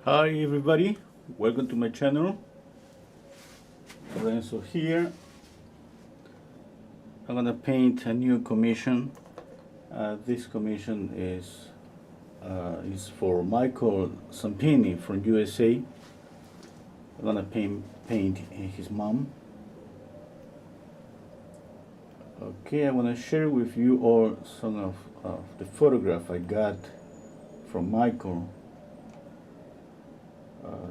Hi everybody, welcome to my channel. So here I'm gonna paint a new commission. This commission is for Michael Sampini from USA. I'm gonna paint his mom. Okay, I wanna share with you all some of the photograph I got from Michael.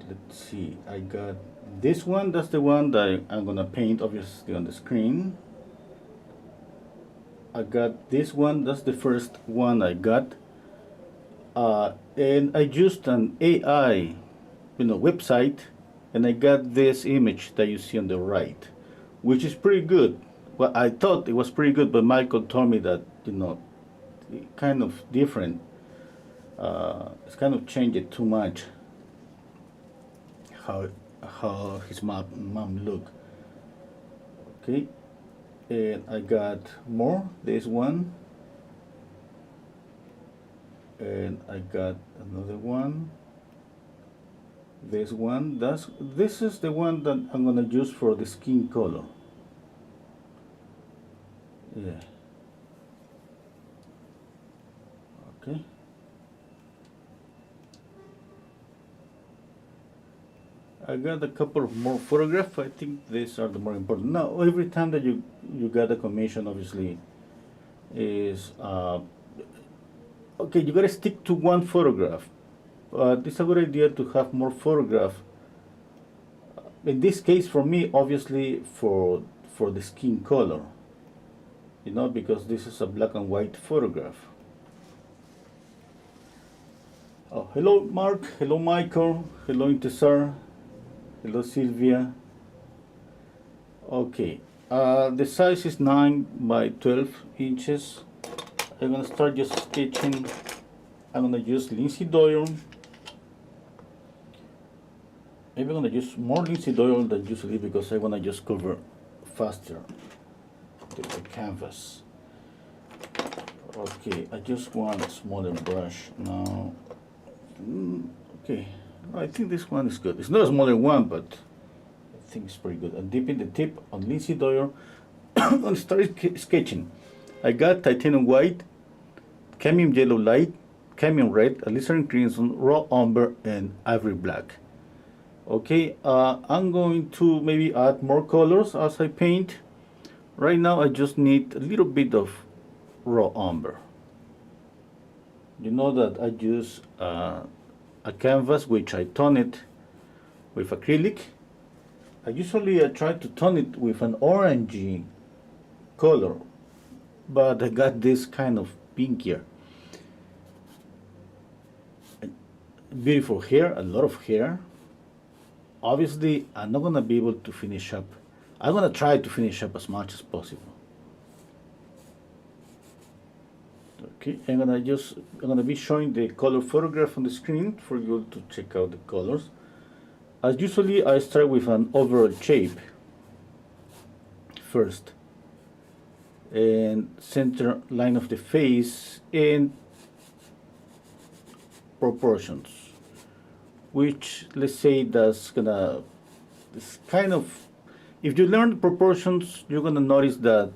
Let's see, I got this one. That's the one that I'm gonna paint obviously on the screen. I got this one. That's the first one I got, and I used an AI website, and I got this image that you see on the right, which is pretty good. Well, I thought it was pretty good, but Michael told me that it kind of different. It's kind of changed it too much. How his mom look. Okay, and I got more. This one, and I got another one. This one. This is the one that I'm gonna use for the skin color. Yeah. Okay. I got a couple of more photographs. I think these are the more important. Now, every time that you get a commission, obviously, is okay. You gotta stick to one photograph. It's a good idea to have more photographs. In this case, for me, obviously, for the skin color, because this is a black and white photograph. Oh, hello, Mark. Hello, Michael. Hello, Intesar. Hello, Sylvia. Okay, the size is 9 by 12 inches. I'm gonna start just sketching. I'm gonna use linseed oil. Maybe I'm gonna use more linseed oil than usually because I wanna just cover faster the canvas. Okay, I just want a smaller brush now. Okay. I think this one is good. It's not a smaller one, but I think it's pretty good. I'm dipping the tip on linseed oil. I'm going to start sketching. I got titanium white, cadmium yellow light, cadmium red, alizarin crimson, raw umber, and ivory black. Okay, I'm going to maybe add more colors as I paint. Right now I just need a little bit of raw umber. You know that I use a canvas which I tone it with acrylic. I usually try to tone it with an orangey color, but I got this kind of pink here. Beautiful hair, a lot of hair. Obviously, I'm not gonna be able to finish up. I'm gonna try to finish up as much as possible. Okay, I'm gonna be showing the color photograph on the screen for you to check out the colors. As usually, I start with an overall shape first, and center line of the face and proportions, which let's say that's gonna. It's kind of, if you learn the proportions, you're gonna notice that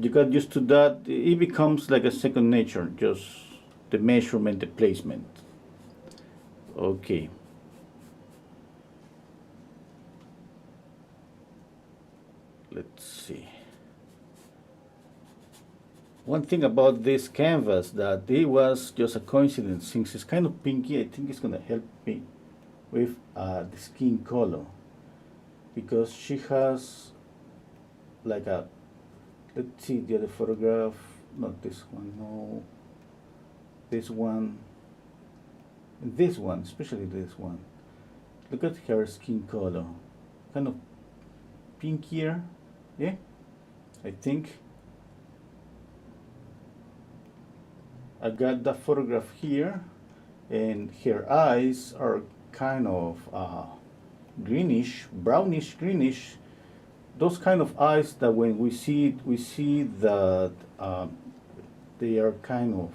you got used to that. It becomes like a second nature, just the measurement, the placement. Okay. Let's see. One thing about this canvas that it was just a coincidence, since it's kind of pinky, I think it's gonna help me with the skin color, because she has like a, let's see the other photograph, not this one, no, this one, and this one, especially this one. Look at her skin color, kind of pinkier, yeah, I think. I got that photograph here, and her eyes are kind of greenish, brownish, greenish. Those kind of eyes that when we see it, we see that they are kind of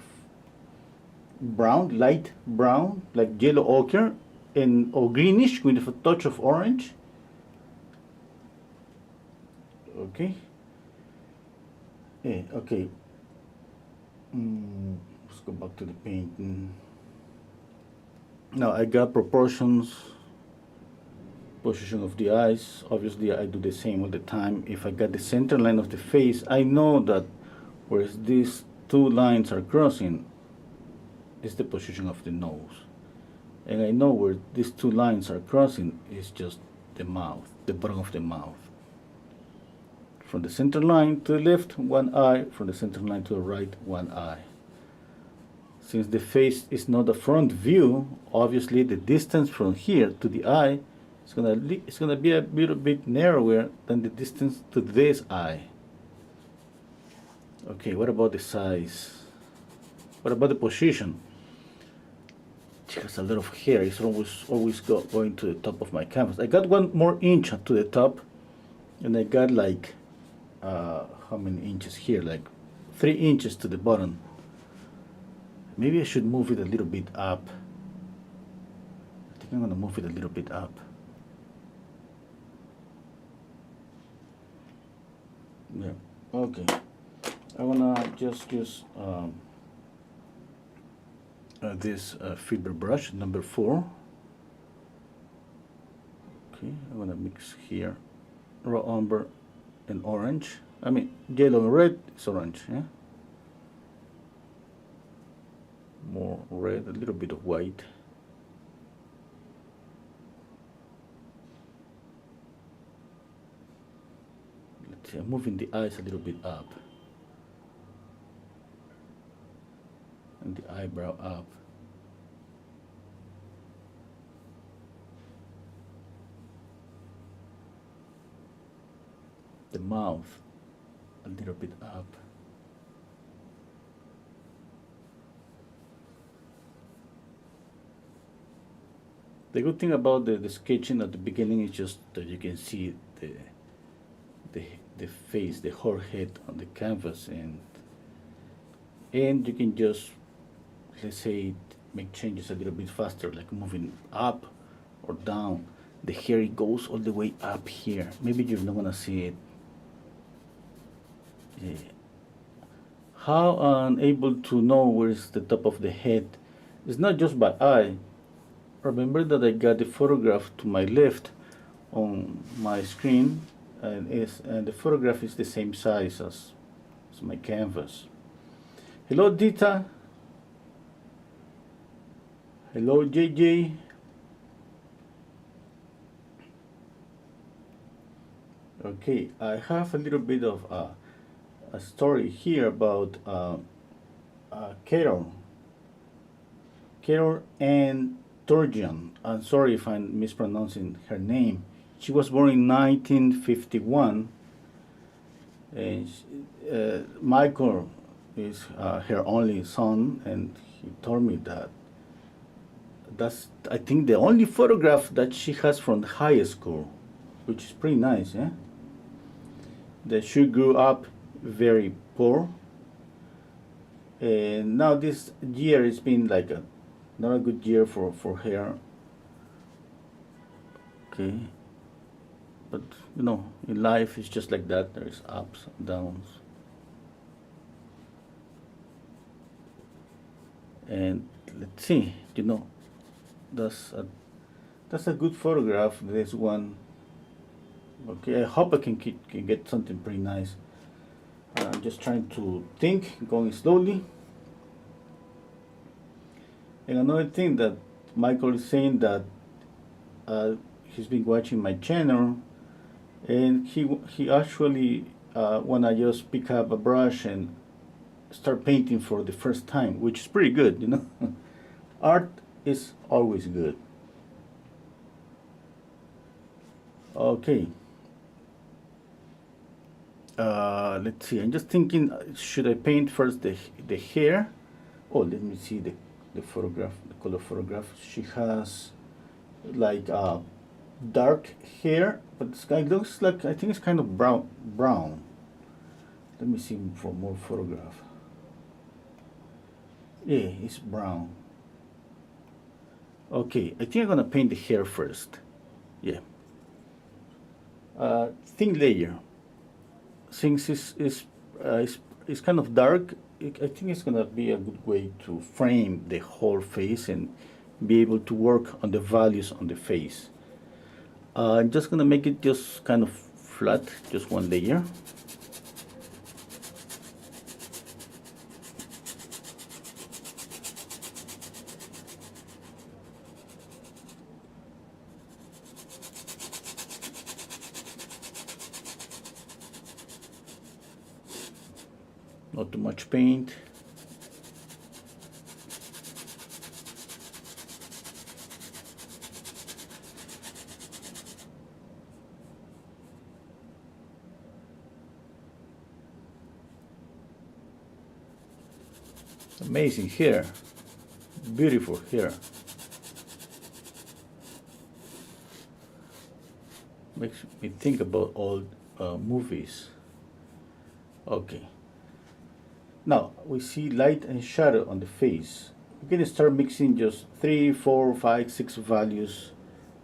brown, light brown, like yellow ochre, and or greenish with a touch of orange. Okay. Yeah, okay. Let's go back to the painting. Now I got proportions, position of the eyes. Obviously I do the same all the time. If I got the center line of the face, I know that where these two lines are crossing is the position of the nose. And I know where these two lines are crossing is just the mouth, the bottom of the mouth. From the center line to the left, one eye. From the center line to the right, one eye. Since the face is not a front view, obviously the distance from here to the eye is gonna be a little bit narrower than the distance to this eye. Okay, what about the size? What about the position? She has a lot of hair. It's always going to the top of my canvas. I got 1 more inch to the top, and I got like how many inches here? Like 3 inches to the bottom. Maybe I should move it a little bit up. I think I'm gonna move it a little bit up. Yeah. Okay. I wanna just use this fiber brush number 4. Okay, I'm gonna mix here raw umber and orange. I mean yellow and red is orange, yeah. More red, a little bit of white. Let's see, I'm moving the eyes a little bit up. And the eyebrow up. The mouth a little bit up. The good thing about the sketching at the beginning is just that you can see the face, the whole head on the canvas, and you can just, let's say, make changes a little bit faster, like moving up or down. The hair goes all the way up here. Maybe you're not gonna see it. Yeah. How I'm able to know where is the top of the head? It's not just by eye. Remember that I got the photograph to my left on my screen, and the photograph is the same size as my canvas. Hello Dita. Hello JJ. Okay, I have a little bit of a story here about Carol and Turgeon. I'm sorry if I'm mispronouncing her name. She was born in 1951, and Michael is her only son, and he told me that that's, I think, the only photograph that she has from high school, which is pretty nice, yeah? That she grew up very poor, and now this year has been like not a good year for her. Okay, but you know, in life it's just like that. There's ups and downs, and let's see, you know, that's a good photograph. This one. Okay, I hope I can get something pretty nice. I'm just trying to think, going slowly. And another thing that Michael is saying, that he's been watching my channel, and he actually wanna just pick up a brush and start painting for the first time, which is pretty good, you know. Art is always good. Okay. Let's see, I'm just thinking, should I paint first the hair? Oh, let me see the photograph, the color photograph. She has like dark hair, but this guy looks like, I think it's kind of brown. Let me see for more photograph. Yeah, it's brown. Okay, I think I'm gonna paint the hair first. Yeah. Thin layer. Since it's kind of dark, I think it's gonna be a good way to frame the whole face and be able to work on the values on the face. I'm just gonna make it just kind of flat, just one layer. Not too much paint. Amazing hair, beautiful hair. Makes me think about old movies. Okay. Now we see light and shadow on the face. We can start mixing just 3, 4, 5, 6 values.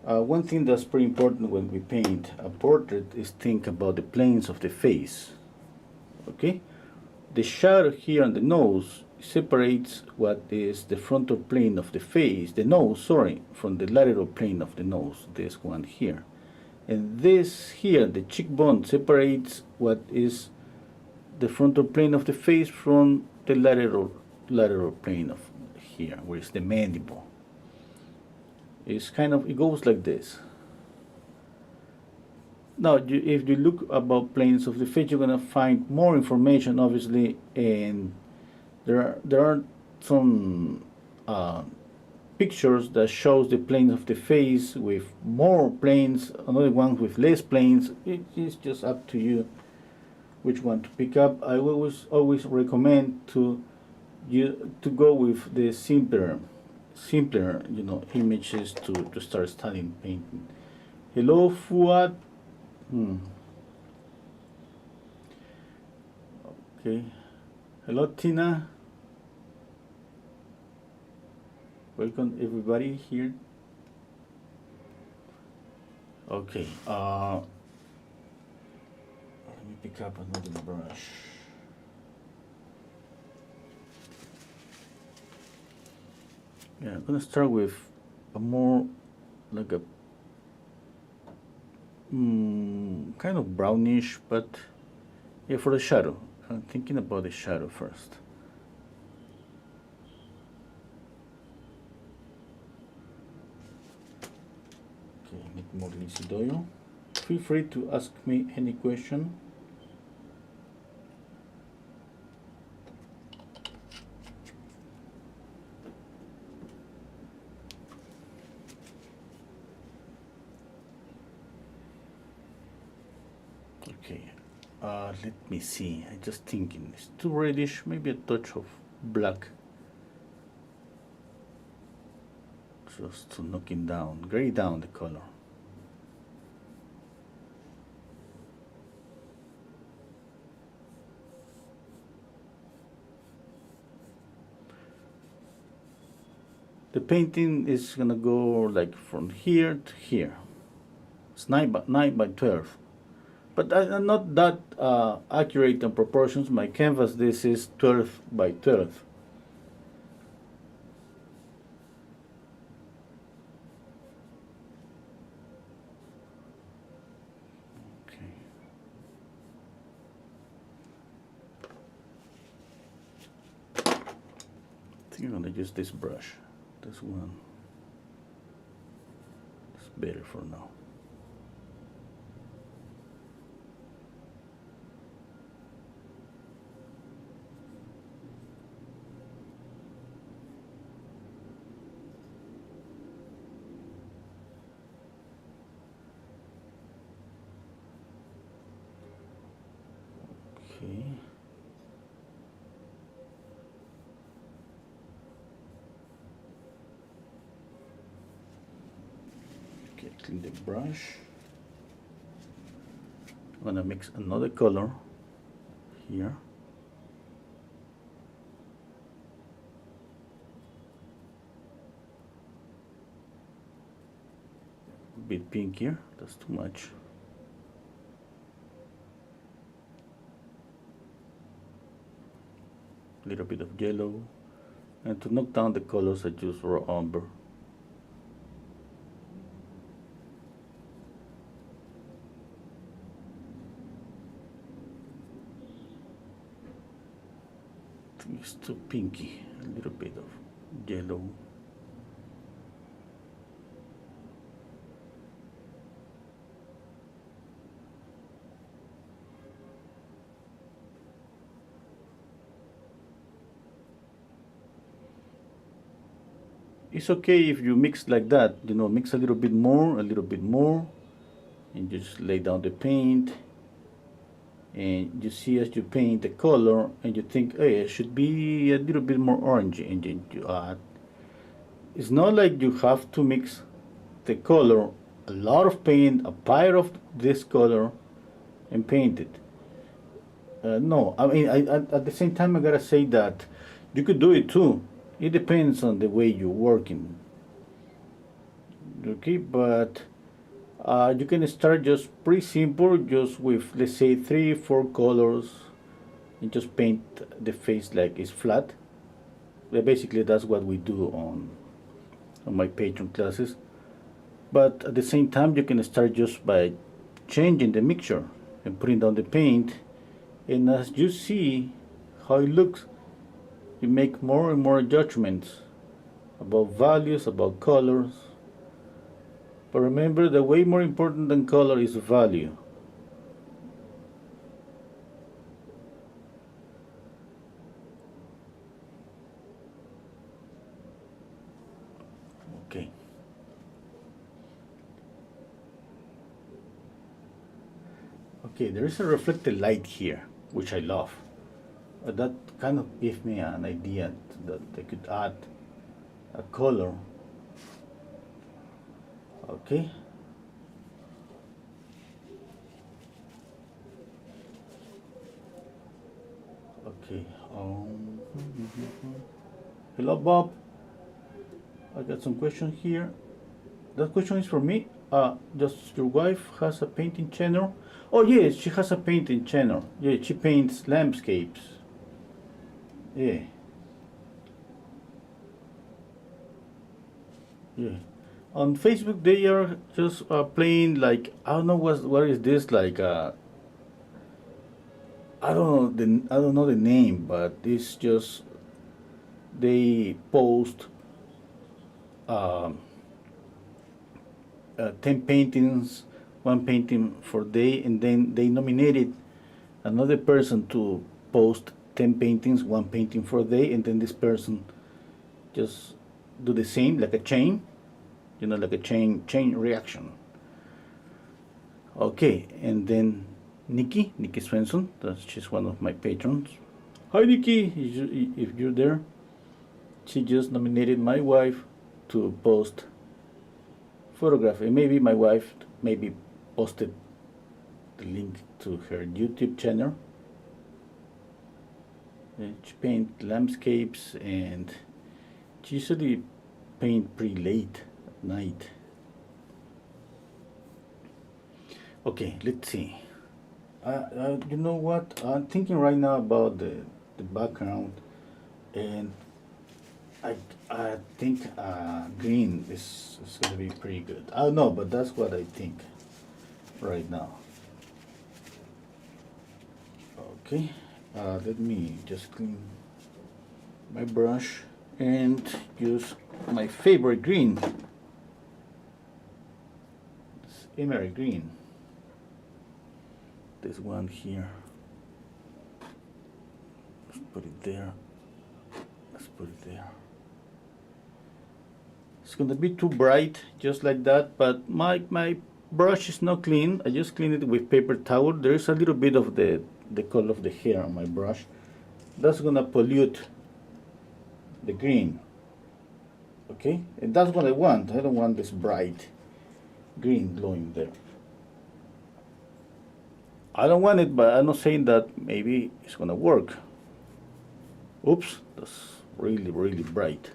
One thing that's pretty important when we paint a portrait is think about the planes of the face. Okay? The shadow here on the nose separates what is the frontal plane of the face, the nose, sorry, from the lateral plane of the nose, this one here. And this here, the cheekbone, separates what is the frontal plane of the face from the lateral plane of here, where is the mandible. It's kind of, it goes like this. Now, if you look about planes of the face, you're gonna find more information, obviously, and there are some pictures that shows the planes of the face with more planes, another one with less planes. It is just up to you which one to pick up. I always recommend to go with the simpler images to start studying painting. Hello, Fuad. Okay. Hello, Tina. Welcome everybody here. Okay. Let me pick up another brush. Yeah, I'm gonna start with a more like a kind of brownish, but yeah, for the shadow. I'm thinking about the shadow first. Okay, need more linseed oil. Feel free to ask me any question. Okay, let me see. I'm just thinking. It's too reddish. Maybe a touch of black, just to knock it down, gray down the color. The painting is gonna go like from here to here. It's 9 by 12. But I'm not that accurate on proportions. My canvas, this is 12 by 12. Okay. I think I'm gonna use this brush. This one. It's better for now. Okay. Okay, clean the brush. I'm gonna mix another color here. bit pinkier, that's too much. A little bit of yellow, and to knock down the colors I use raw umber. It's too pinky, a little bit of yellow. It's okay if you mix like that, you know, mix a little bit more, and just lay down the paint. And you see as you paint the color, and you think, hey, it should be a little bit more orange, and then you add. It's not like you have to mix the color, a lot of paint, a pile of this color, and paint it. No, I mean, at the same time, I gotta say that you could do it too. It depends on the way you're working. Okay, but you can start just pretty simple, just with, let's say, 3-4 colors, and just paint the face like it's flat. But basically, that's what we do on my Patreon classes. But at the same time, you can start just by changing the mixture and putting down the paint, and as you see how it looks, you make more and more judgments about values, about colors. But remember, the way more important than color is value. Okay. Okay, there is a reflected light here, which I love. That kind of gave me an idea that I could add a color. Okay. Okay. Hello, Bob. I got some questions here. That question is for me. Does your wife has a painting channel? Oh yes, she has a painting channel. Yeah, she paints landscapes. Yeah. Yeah. On Facebook, they are just playing like, I don't know what is this, like I don't know the name, but it's just they post 10 paintings, one painting for day, and then they nominated another person to post 10 paintings, one painting for a day, and then this person just do the same, like a chain, you know, like a chain reaction. Okay, and then Nikki Svensson, she's one of my patrons. Hi Nikki, if you're there. She just nominated my wife to post photograph, and maybe my wife maybe posted the link to her YouTube channel. And she paints landscapes, and she usually paint pretty late at night. Okay, let's see. You know what? I'm thinking right now about the background, and I think green is going to be pretty good. I don't know, but that's what I think right now. Okay, let me just clean my brush and use my favorite green. It's emerald green. This one here. Let's put it there. Let's put it there. It's gonna be too bright, just like that, but my brush is not clean. I just cleaned it with paper towel. There is a little bit of the color of the hair on my brush. That's gonna pollute the green. Okay, and that's what I want. I don't want this bright green glowing there. I don't want it, but I'm not saying that maybe it's gonna work. Oops, that's really, really bright.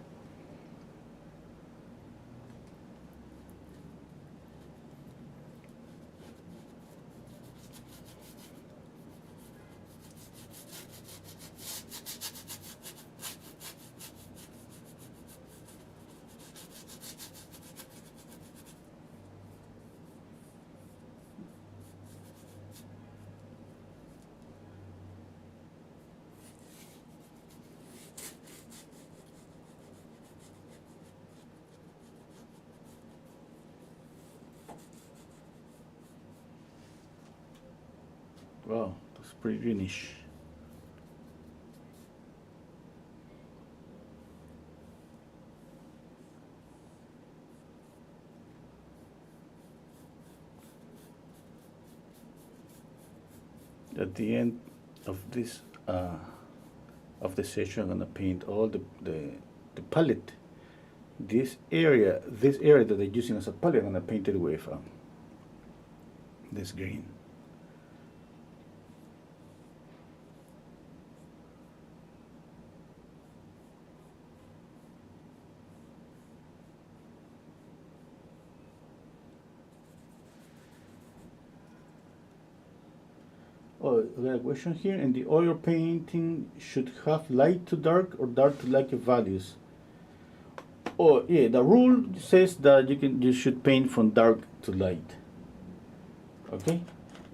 Wow, that's pretty greenish. At the end of this of the session, I'm gonna paint all the palette. This area that they're using as a palette, I'm gonna paint it with this green. Oh, we got a question here. And the oil painting should have light to dark or dark to light values. Oh yeah, the rule says that you should paint from dark to light. Okay,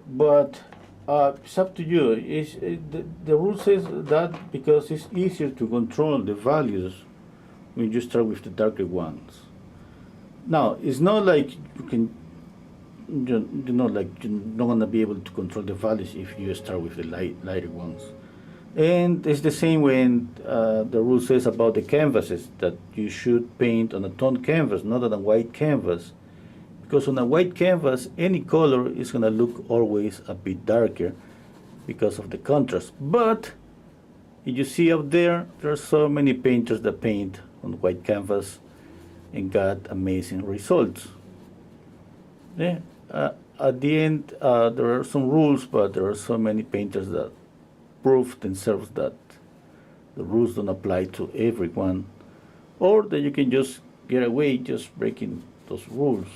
but it's up to you. The rule says that because it's easier to control the values when you start with the darker ones. Now it's not like you can. Like you're not gonna be able to control the values if you start with the lighter ones. And it's the same when the rule says about the canvases that you should paint on a toned canvas, not on a white canvas, because on a white canvas any color is gonna look always a bit darker because of the contrast. But if you see up there are so many painters that paint on white canvas and got amazing results. Yeah. At the end, there are some rules, but there are so many painters that prove themselves that the rules don't apply to everyone, or that you can just get away just breaking those rules.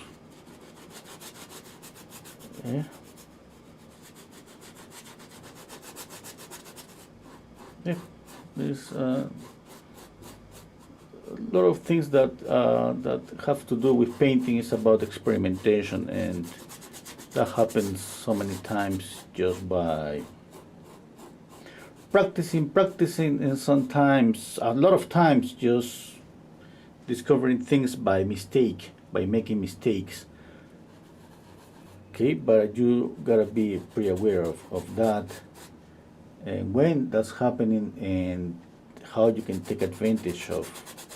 Yeah. Yeah. There's a lot of things that have to do with painting. Is about experimentation, and that happens so many times just by practicing, and sometimes, a lot of times, just discovering things by mistake, by making mistakes. Okay, but you gotta be pretty aware of that, and when that's happening, and how you can take advantage of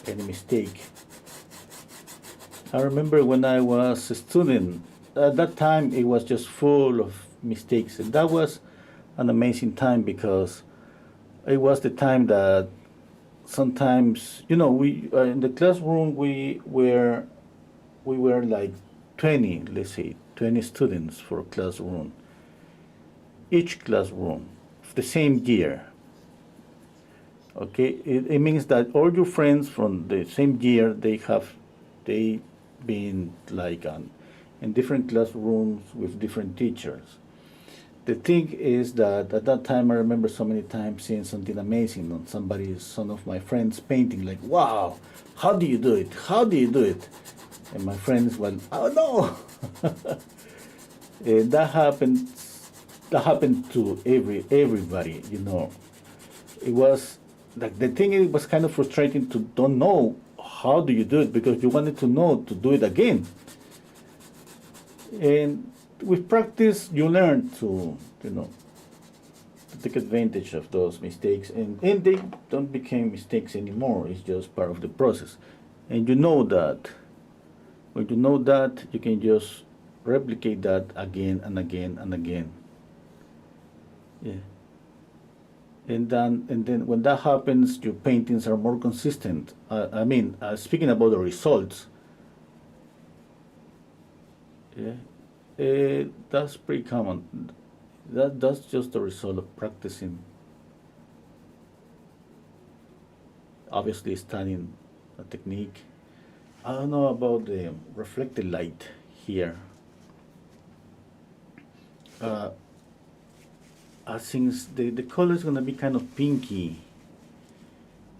any mistake. I remember when I was a student, at that time it was just full of mistakes, and that was an amazing time because it was the time that sometimes, we in the classroom we were like 20, let's say 20 students for a classroom, each classroom, the same year. Okay, it means that all your friends from the same year, they been like in different classrooms with different teachers. The thing is that at that time I remember so many times seeing something amazing on some of my friends painting, like, wow, how do you do it? How do you do it? And my friends went, oh no. And that happened to everybody. It was like, the thing, it was kind of frustrating to don't know how do you do it, because you wanted to know to do it again. And with practice you learn to take advantage of those mistakes, and they don't become mistakes anymore. It's just part of the process. And you know that when you know that, you can just replicate that again and again and again. Yeah. And then when that happens, your paintings are more consistent. Speaking about the results, yeah, that's pretty common. That's just the result of practicing. Obviously, studying a technique. I don't know about the reflected light here. I think the color is gonna be kind of pinky.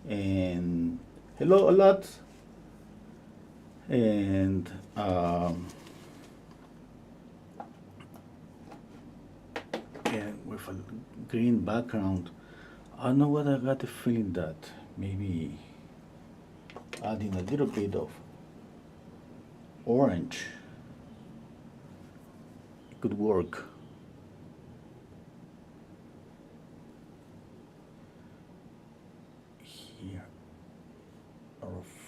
And hello a lot. And with a green background. I don't know what, I got the feeling that maybe adding a little bit of orange, it could work.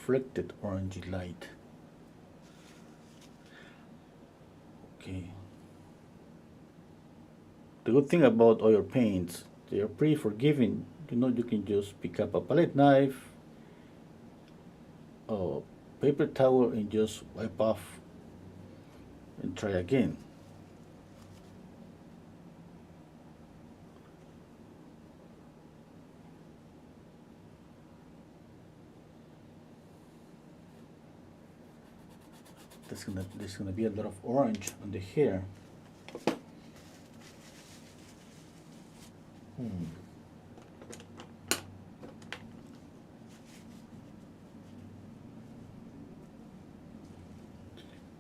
reflected orangey light. Okay. The good thing about oil paints, they are pretty forgiving. You know, you can just pick up a palette knife or paper towel and just wipe off and try again. There's gonna be a lot of orange on the hair.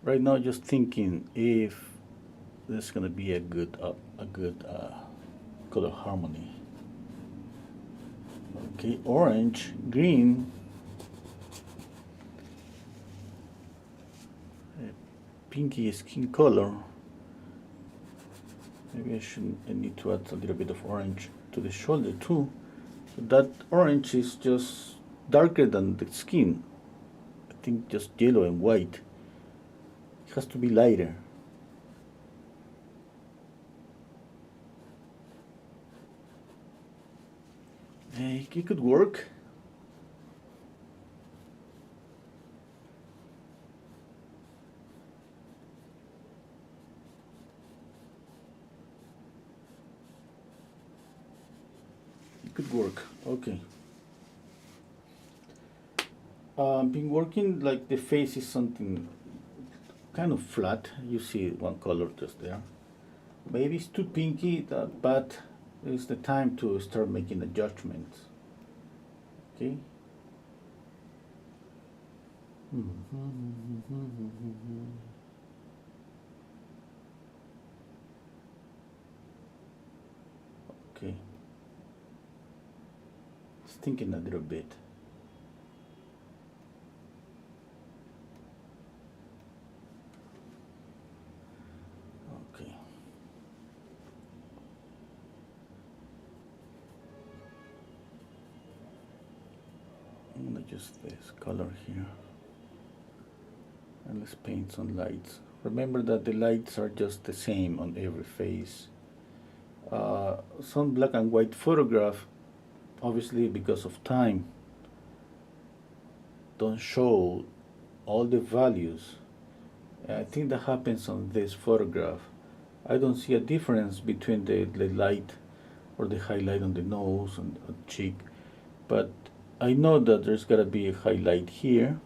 Right now, just thinking if there's gonna be a good color harmony. Okay, orange, green, pinky skin color. Maybe I need to add a little bit of orange to the shoulder too. So that orange is just darker than the skin. I think just yellow and white. It has to be lighter. It could work. Could work. Okay. Been working like the face is something kind of flat. You see one color just there. Maybe it's too pinky, but it's the time to start making adjustments. Okay. Okay. Thinking a little bit. Okay. I'm gonna adjust this color here. And let's paint some lights. Remember that the lights are just the same on every face. Some black and white photograph, obviously because of time, don't show all the values. I think that happens on this photograph. I don't see a difference between the light or the highlight on the nose and the cheek, but I know that there's gotta be a highlight here,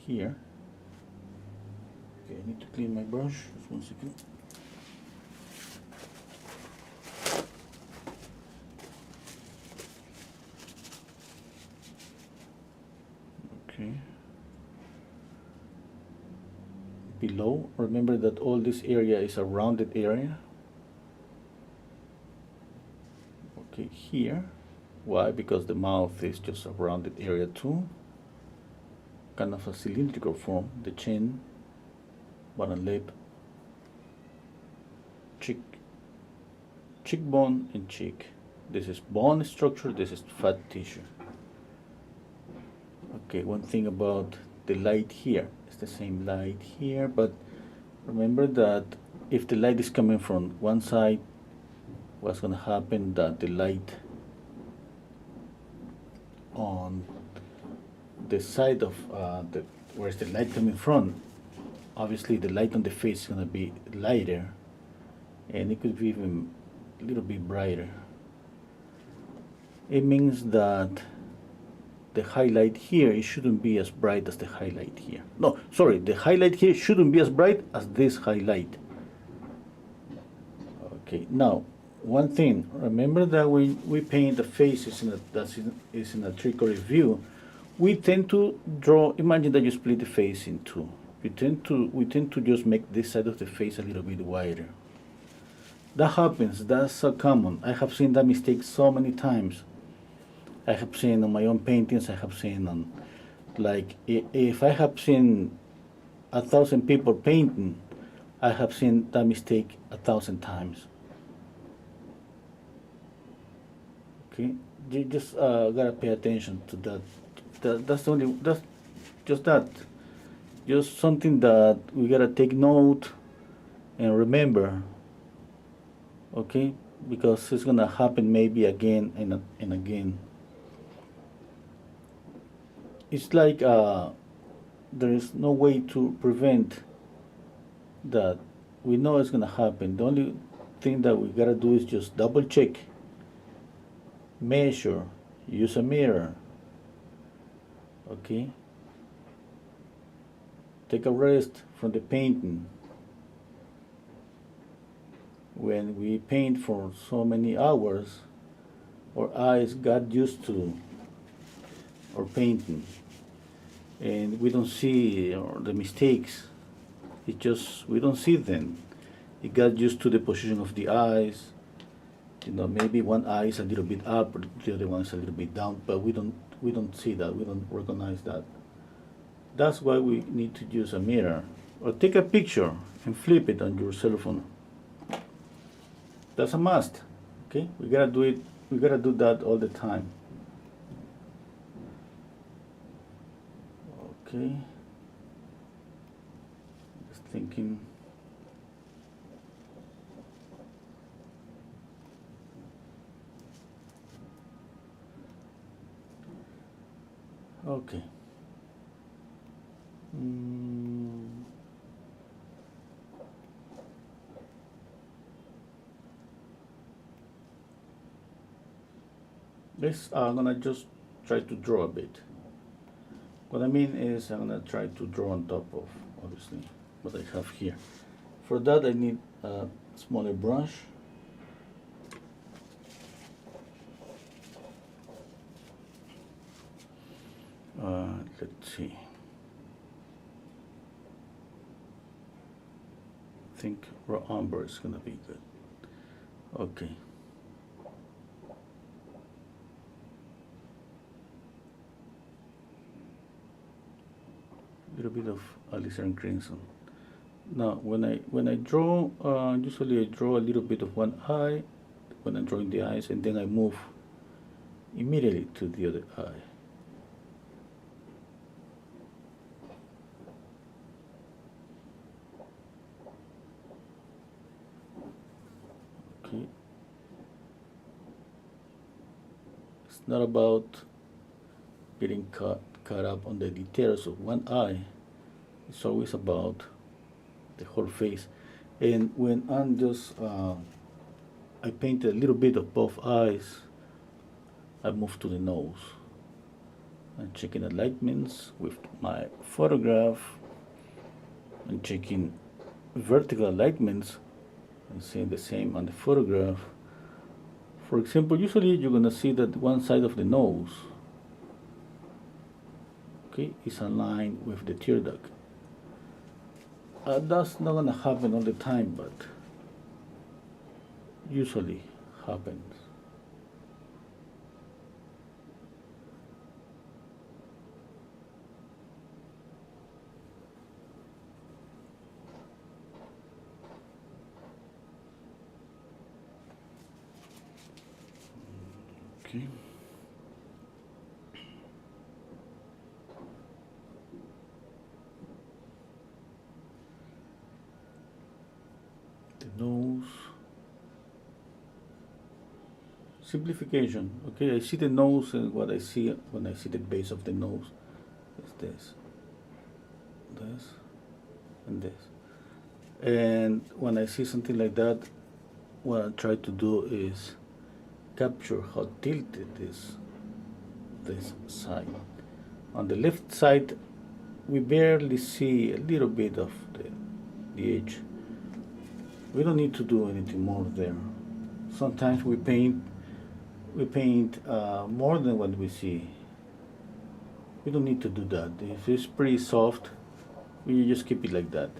here. Okay, I need to clean my brush. Just 1 second. Okay. Below, remember that all this area is a rounded area. Okay, here. Why? Because the mouth is just a rounded area too. Kind of a cylindrical form. The chin, bottom lip, cheekbone and cheek. This is bone structure, this is fat tissue. Okay, one thing about the light here, it's the same light here, but remember that if the light is coming from one side, what's going to happen that the light on the side of where's the light coming from, obviously the light on the face is going to be lighter, and it could be even a little bit brighter. It means that the highlight here, it shouldn't be as bright as the highlight here. No, sorry, the highlight here shouldn't be as bright as this highlight. Okay, now, one thing, remember that when we paint the faces is in a three-quarter view, we tend to draw, imagine that you split the face in two. We tend to just make this side of the face a little bit wider. That happens, that's so common. I have seen that mistake so many times. I have seen on my own paintings, I have seen on, like, if I have seen 1,000 people painting, I have seen that mistake 1,000 times. Okay, you just gotta pay attention to that. That's only that's just that. Just something that we gotta take note and remember. Okay, because it's gonna happen maybe again and again. It's like there is no way to prevent that. We know it's gonna happen. The only thing that we gotta do is just double check, measure, use a mirror. Okay, take a rest from the painting. When we paint for so many hours, our eyes got used to our painting, and we don't see the mistakes. It just we don't see them. It got used to the position of the eyes. You know, maybe one eye is a little bit up, or the other one is a little bit down, but we don't see that. We don't recognize that. That's why we need to use a mirror or take a picture and flip it on your cell phone. That's a must. Okay, we gotta do it. We gotta do that all the time. Okay. Just thinking. Okay. This I'm gonna just try to draw a bit. What I mean is I'm gonna try to draw on top of obviously what I have here. For that I need a smaller brush. Let's see. I think raw umber is gonna be good. Okay. A little bit of alizarin crimson. Now, when I draw, usually I draw a little bit of one eye when I'm drawing the eyes, and then I move immediately to the other eye. Okay. It's not about getting caught up on the details of one eye. It's always about the whole face. And when I'm just I paint a little bit of both eyes, I move to the nose. I'm checking alignments with my photograph. I'm checking vertical alignments and seeing the same on the photograph. For example, usually you're gonna see that one side of the nose, okay, is aligned with the tear duct. That's not gonna happen all the time, but usually happens. Okay. The nose. Simplification. Okay, I see the nose, and what I see when I see the base of the nose is this, and this. And when I see something like that, what I try to do is capture how tilted this side. On the left side, we barely see a little bit of the edge. We don't need to do anything more there. Sometimes we paint more than what we see. We don't need to do that. If it's pretty soft, we just keep it like that.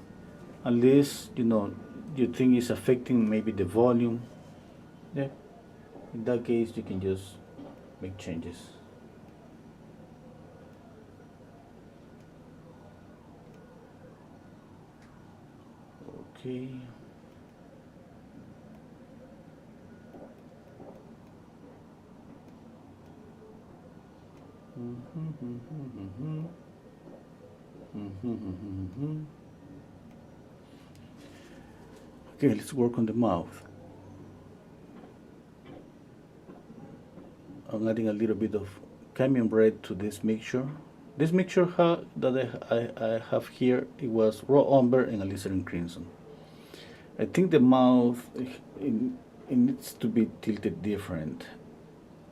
Unless you think it's affecting maybe the volume. Yeah. In that case, you can just make changes. Okay. Okay, let's work on the mouth. I'm adding a little bit of cayenne bread to this mixture. This mixture that I have here, it was raw umber and alizarin crimson. I think the mouth, it needs to be tilted different.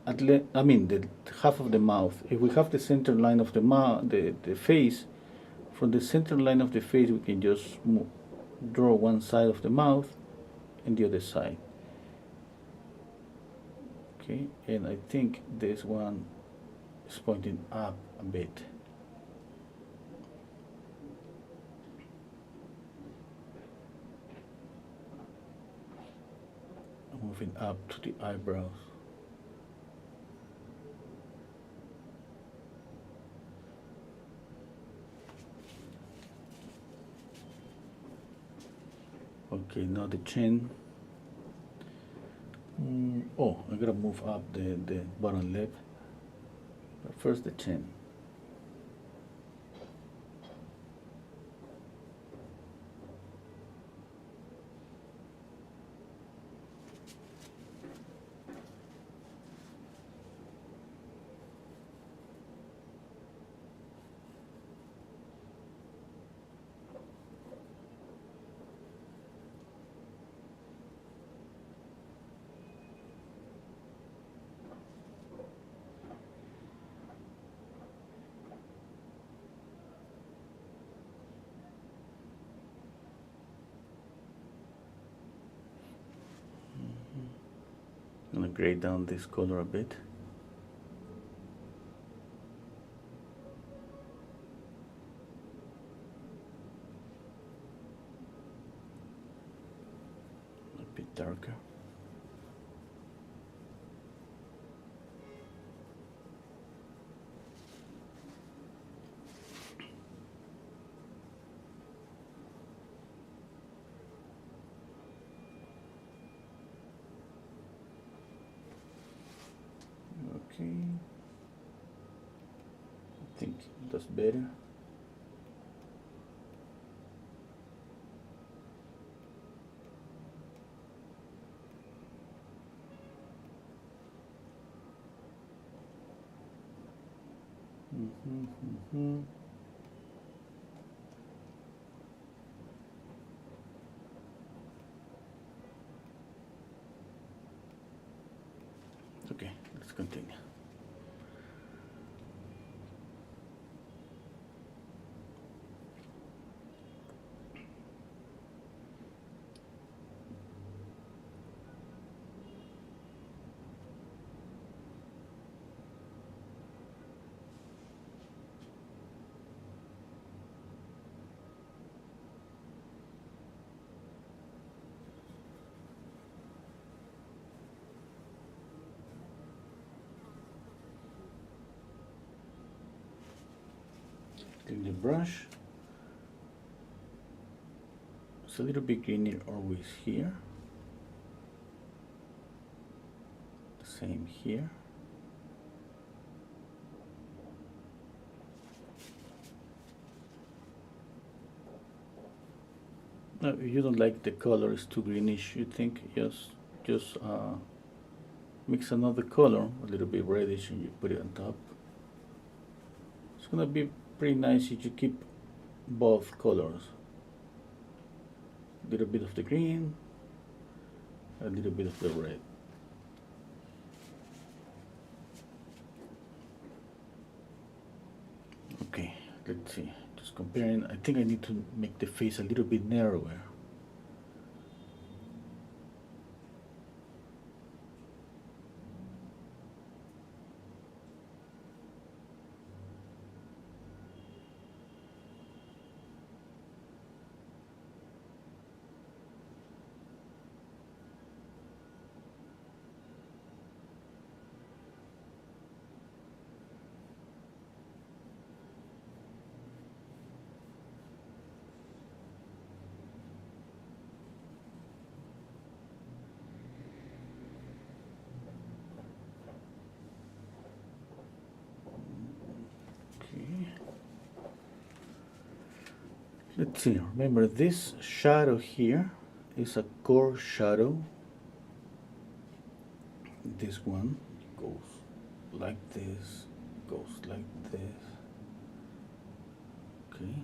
I mean, the half of the mouth. If we have the center line of the mouth, the face, from the center line of the face, we can just draw one side of the mouth and the other side. Okay, and I think this one is pointing up a bit. Moving up to the eyebrows. Okay, now the chin. Oh, I gotta move up the bottom lip. But first the chin. I'm gonna grade down this color a bit. A bit darker. Okay, I think that's better. Okay, let's continue. Clean the brush. It's a little bit greener always here. The same here. Now, if you don't like the color, it's too greenish, you think just mix another color, a little bit reddish, and you put it on top. It's gonna be pretty nice if you keep both colors. A little bit of the green, a little bit of the red. Okay, let's see. Just comparing, I think I need to make the face a little bit narrower. Let's see, remember this shadow here is a core shadow. This one goes like this, goes like this. Okay.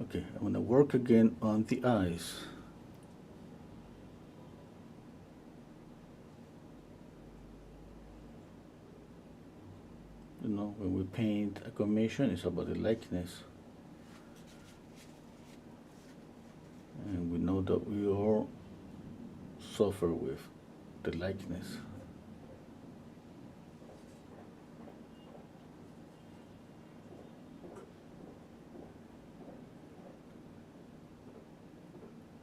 Okay, I'm gonna work again on the eyes. You know, when we paint a commission, it's about the likeness. And we know that we all suffer with the likeness.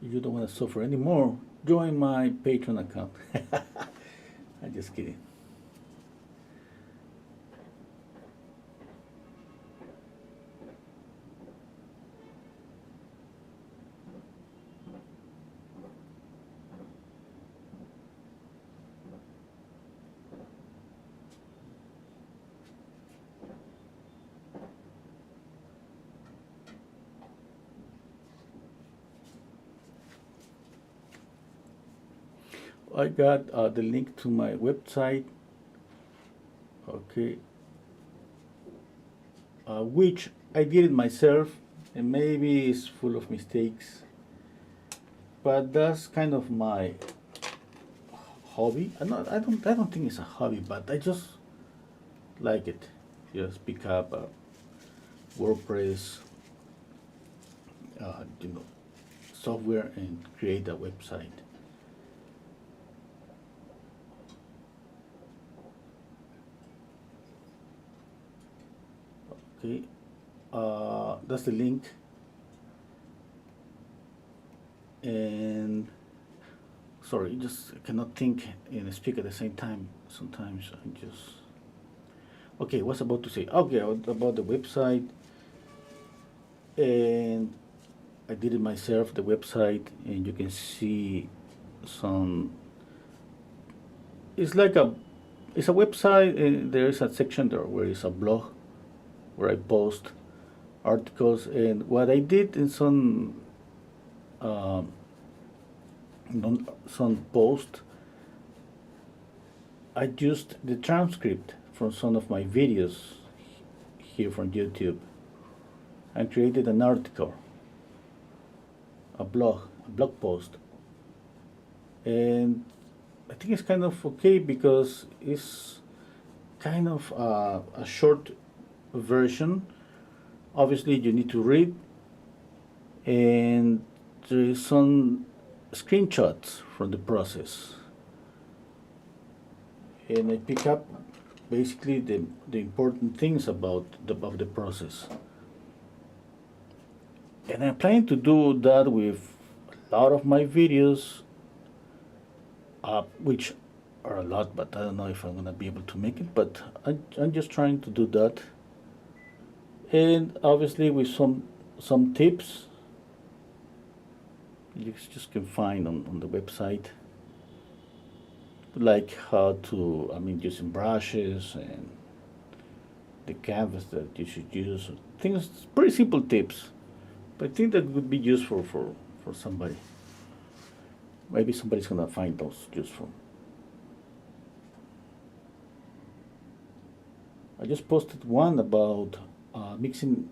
If you don't want to suffer anymore, join my Patreon account. I'm just kidding. I got the link to my website, okay, which I did it myself, and maybe it's full of mistakes, but that's kind of my hobby. I don't think it's a hobby, but I just like it. Just pick up a WordPress, you know, software and create a website. Okay, that's the link, and sorry, just cannot think and speak at the same time. Sometimes I just okay. What's about to say? Okay, about the website, and I did it myself. The website, and you can see some. It's like it's a website, and there is a section there where it's a blog, where I post articles, and what I did in some post, I used the transcript from some of my videos here from YouTube and created an article, a blog post, and I think it's kind of okay because it's kind of a short version. Obviously you need to read, and there is some screenshots from the process, and I pick up basically the important things about the process, and I'm planning to do that with a lot of my videos, which are a lot, but I don't know if I'm gonna be able to make it, but I'm just trying to do that. And obviously with some tips you just can find on the website, like how to, using brushes and the canvas that you should use, things, pretty simple tips, but I think that would be useful for somebody. Maybe somebody's gonna find those useful. I just posted one about mixing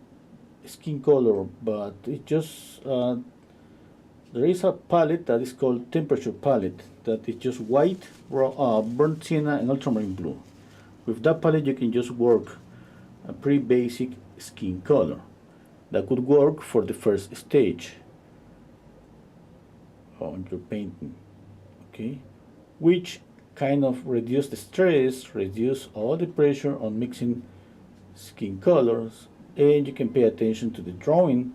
skin color, but it just there is a palette that is called temperature palette that is just white, burnt sienna, and ultramarine blue. With that palette you can just work a pretty basic skin color that could work for the first stage on your painting, okay, which kind of reduce the stress, reduce all the pressure on mixing skin colors, and you can pay attention to the drawing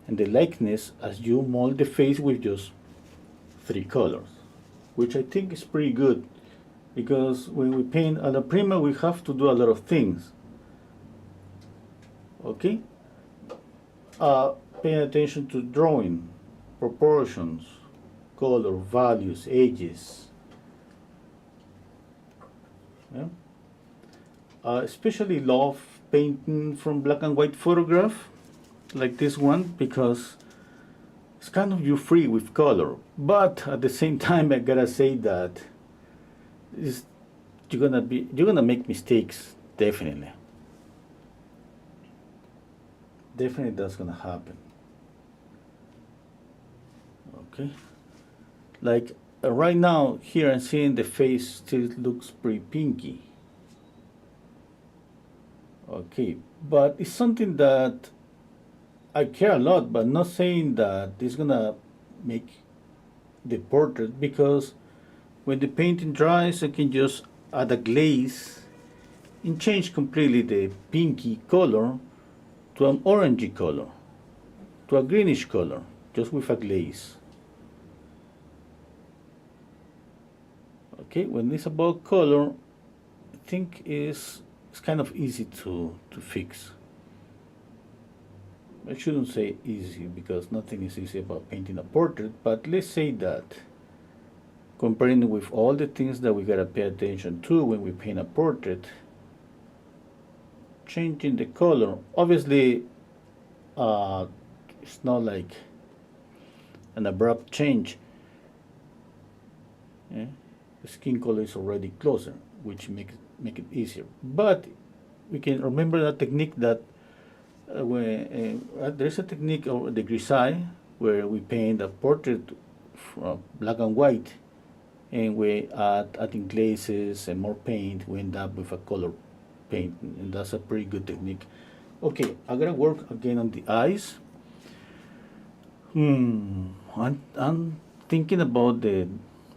and the likeness as you mold the face with just 3 colors, which I think is pretty good, because when we paint Alla Prima we have to do a lot of things, okay, paying attention to drawing, proportions, color, values, ages. Yeah? Especially love painting from black and white photograph like this one, because it's kind of you free with color, but at the same time I gotta say that you're gonna make mistakes, definitely that's gonna happen. Okay, like right now here I'm seeing the face still looks pretty pinky. Okay, but it's something that I care a lot, but not saying that it's gonna make the portrait, because when the painting dries I can just add a glaze and change completely the pinky color to an orangey color, to a greenish color, just with a glaze. Okay, when it's about color, I think it's kind of easy to fix. I shouldn't say easy, because nothing is easy about painting a portrait, but let's say that comparing with all the things that we gotta pay attention to when we paint a portrait, changing the color, obviously it's not like an abrupt change. Yeah? The skin color is already closer, which make it easier. But we can remember that technique that there's a technique of the grisaille, where we paint a portrait from black and white, and we adding glazes and more paint, we end up with a color paint, and that's a pretty good technique. Okay, I gotta work again on the eyes. I'm thinking about the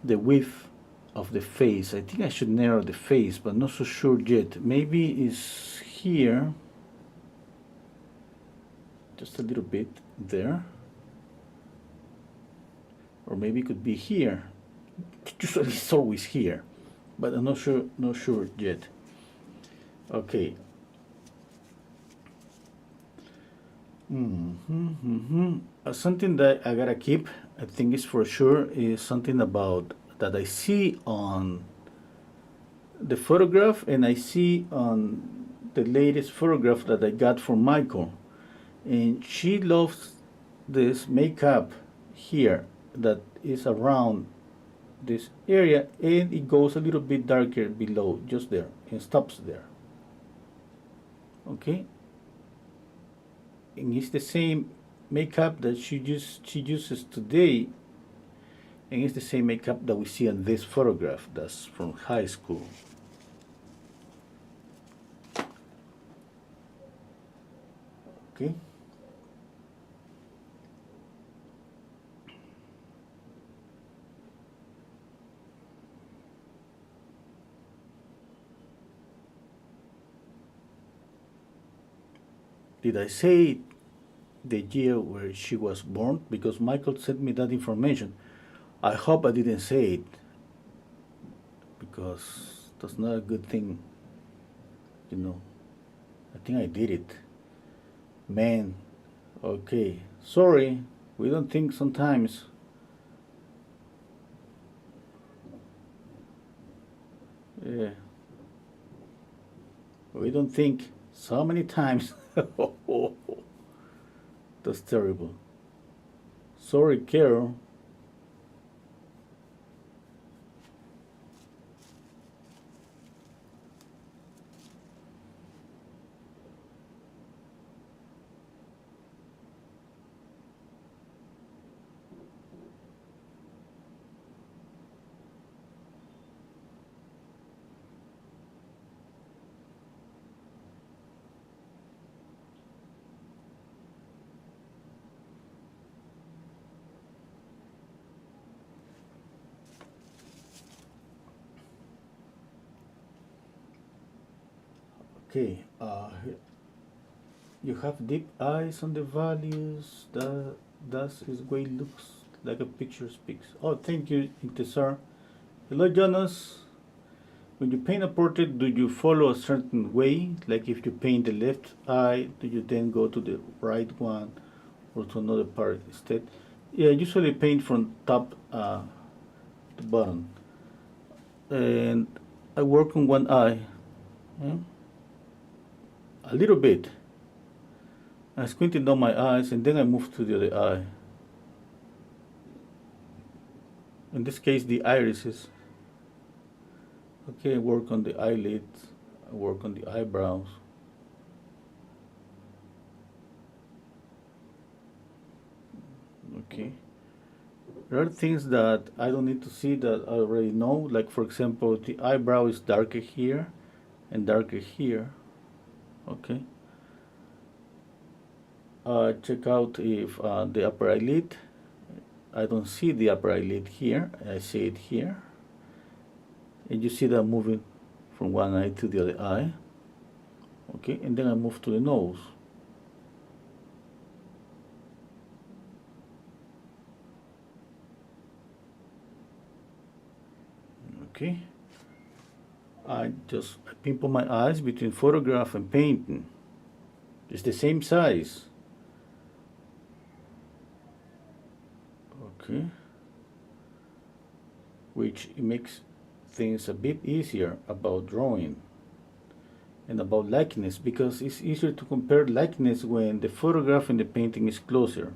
width of the face. I think I should narrow the face, but not so sure yet. Maybe it's here, just a little bit there, or maybe it could be here. Usually it's always here, but I'm not sure yet. Okay. Something that I gotta keep, I think is for sure, is something about that I see on the photograph, and I see on the latest photograph that I got from Michael, and she loves this makeup here that is around this area, and it goes a little bit darker below, just there, and stops there. Okay, and it's the same makeup that she uses today, and it's the same makeup that we see on this photograph that's from high school. Okay. Did I say the year where she was born? Because Michael sent me that information. I hope I didn't say it, because that's not a good thing, you know. I think I did it. Man, okay, sorry, we don't think sometimes. Yeah. We don't think so many times. That's terrible. Sorry, Carol. Okay, you have deep eyes on the values. That is way looks like a picture speaks. Oh, thank you, Intesar. Hello, Jonas. When you paint a portrait, do you follow a certain way? Like if you paint the left eye, do you then go to the right one or to another part instead? Yeah, I usually paint from top to bottom. And I work on one eye, yeah, a little bit. I squinted down my eyes and then I move to the other eye. In this case, the irises. Okay, I work on the eyelids, I work on the eyebrows. Okay. There are things that I don't need to see that I already know. Like, for example, the eyebrow is darker here and darker here. Okay. Check out if the upper eyelid, I don't see the upper eyelid here, I see it here. And you see that moving from one eye to the other eye. Okay, and then I move to the nose. Okay. I pinpoint my eyes between photograph and painting. It's the same size. Okay. Which makes things a bit easier about drawing and about likeness, because it's easier to compare likeness when the photograph and the painting is closer.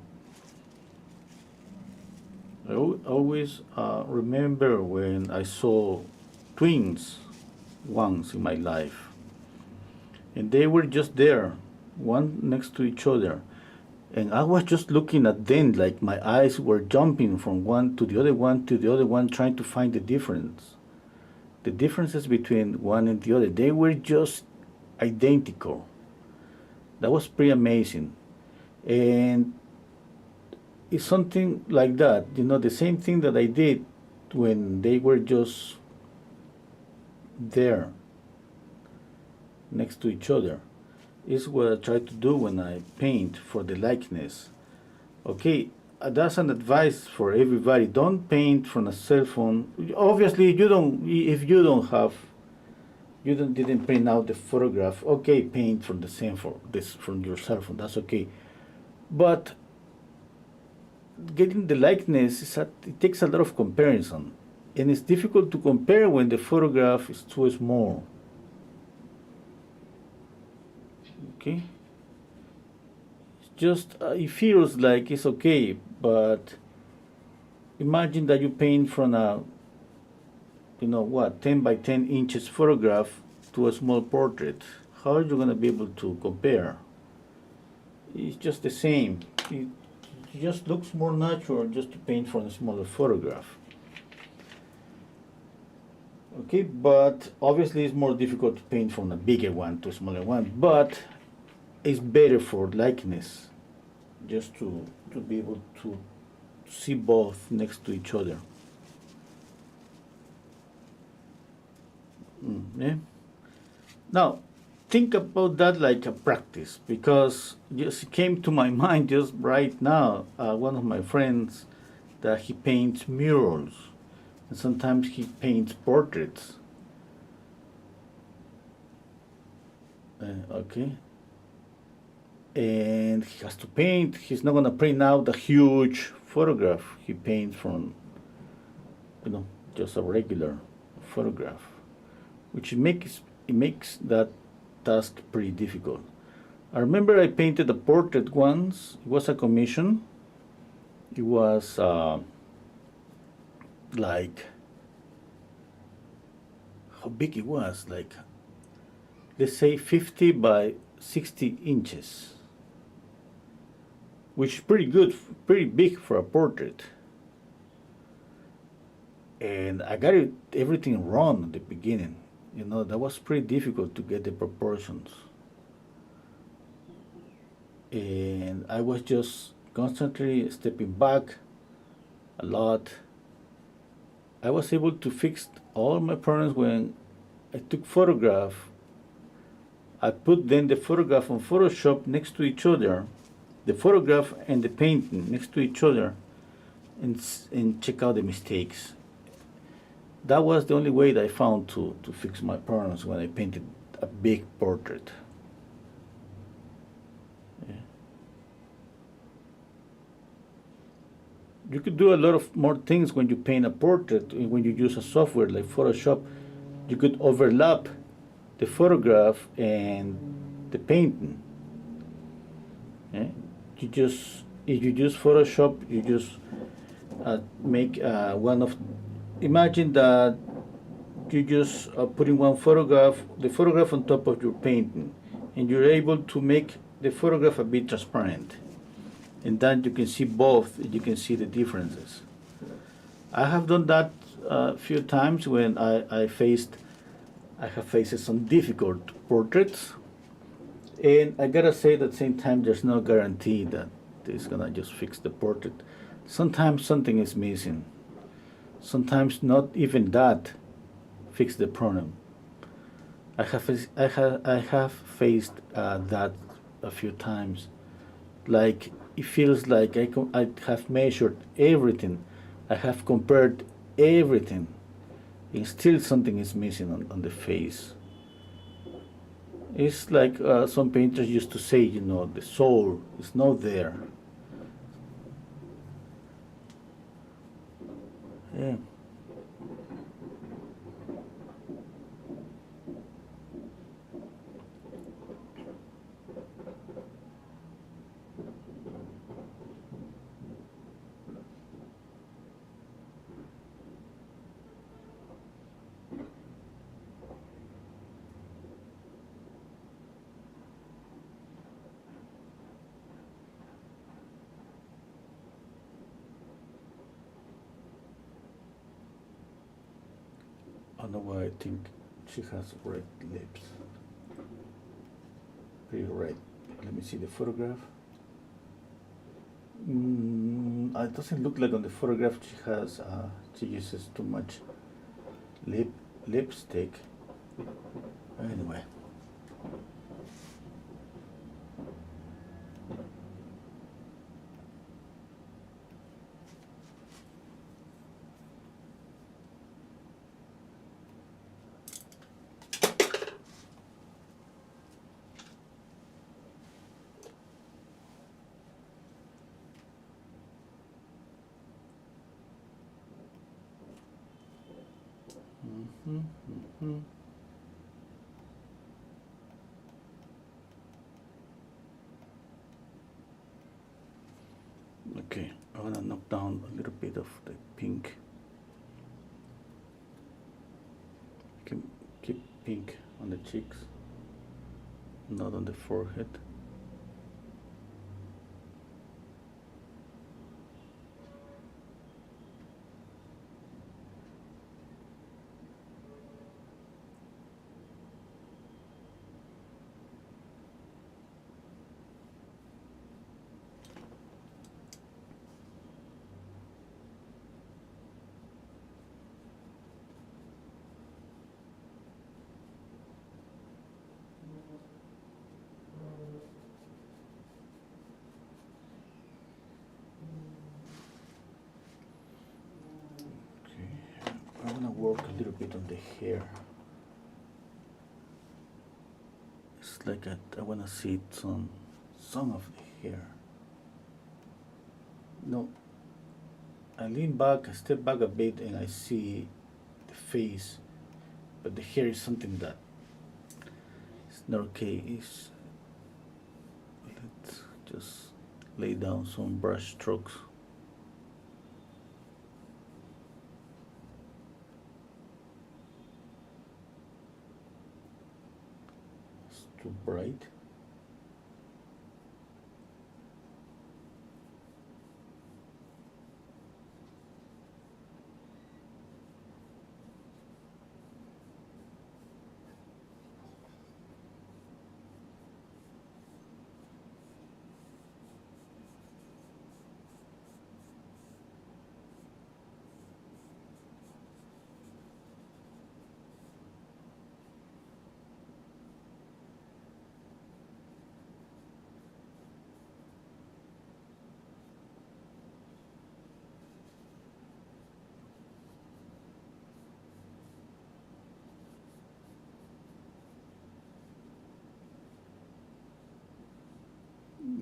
I always remember when I saw twins once in my life, and they were just there, one next to each other, and I was just looking at them like my eyes were jumping from one to the other one to the other one, trying to find the difference. The differences between one and the other, they were just identical. That was pretty amazing. And it's something like that, you know, the same thing that I did when they were just there next to each other is what I try to do when I paint for the likeness. Okay, that's an advice for everybody. Don't paint from a cell phone. Obviously, you don't. If you don't have, didn't print out the photograph. Okay, paint from the same for this from your cell phone. That's okay, but getting the likeness it takes a lot of comparison, and it's difficult to compare when the photograph is too small. Okay, it's just it feels like it's okay, but imagine that you paint from a 10 by 10 inches photograph to a small portrait. How are you going to be able to compare? It's just the same. It just looks more natural just to paint from a smaller photograph. Okay, but obviously it's more difficult to paint from a bigger one to a smaller one, but it's better for likeness, just to be able to see both next to each other. Yeah. Now, think about that like a practice, because just came to my mind just right now. One of my friends that he paints murals, and sometimes he paints portraits. Okay. And he has to paint. He's not gonna print out a huge photograph. He paints from, just a regular photograph, which makes that task pretty difficult. I remember I painted a portrait once. It was a commission. It was like, how big it was? Like, let's say 50 by 60 inches, which is pretty good, pretty big for a portrait. And I got everything wrong at the beginning. That was pretty difficult to get the proportions. And I was just constantly stepping back a lot. I was able to fix all my problems when I took photograph. I put then the photograph on Photoshop next to each other, the photograph and the painting next to each other, and check out the mistakes. That was the only way that I found to fix my problems when I painted a big portrait. Yeah. you could do a lot of more things when you paint a portrait. When you use a software like Photoshop, you could overlap the photograph and the painting. Yeah? You just, if you use Photoshop, you just make one of, imagine that you just putting one photograph, the photograph on top of your painting, and you're able to make the photograph a bit transparent, and then you can see both. You can see the differences. I have done that a few times when I have faced some difficult portraits, and I gotta say at the same time, there's no guarantee that it's gonna just fix the portrait. Sometimes something is missing. Sometimes not even that fix the problem. I have faced that a few times. Like it feels like I have measured everything, I have compared everything, and still something is missing on the face. It's like some painters used to say, you know, the soul is not there. Yeah. I don't know why I think she has red lips. Pretty red. Let me see the photograph. It doesn't look like on the photograph she uses too much lipstick. Anyway. Okay, I want to knock down a little bit of the pink. Keep pink on the cheeks, not on the forehead. I want to work a little bit on the hair. It's like I want to see some of the hair. No, I lean back, I step back a bit, and I see the face, but the hair is something that it's not okay. Let's just lay down some brush strokes. Too bright.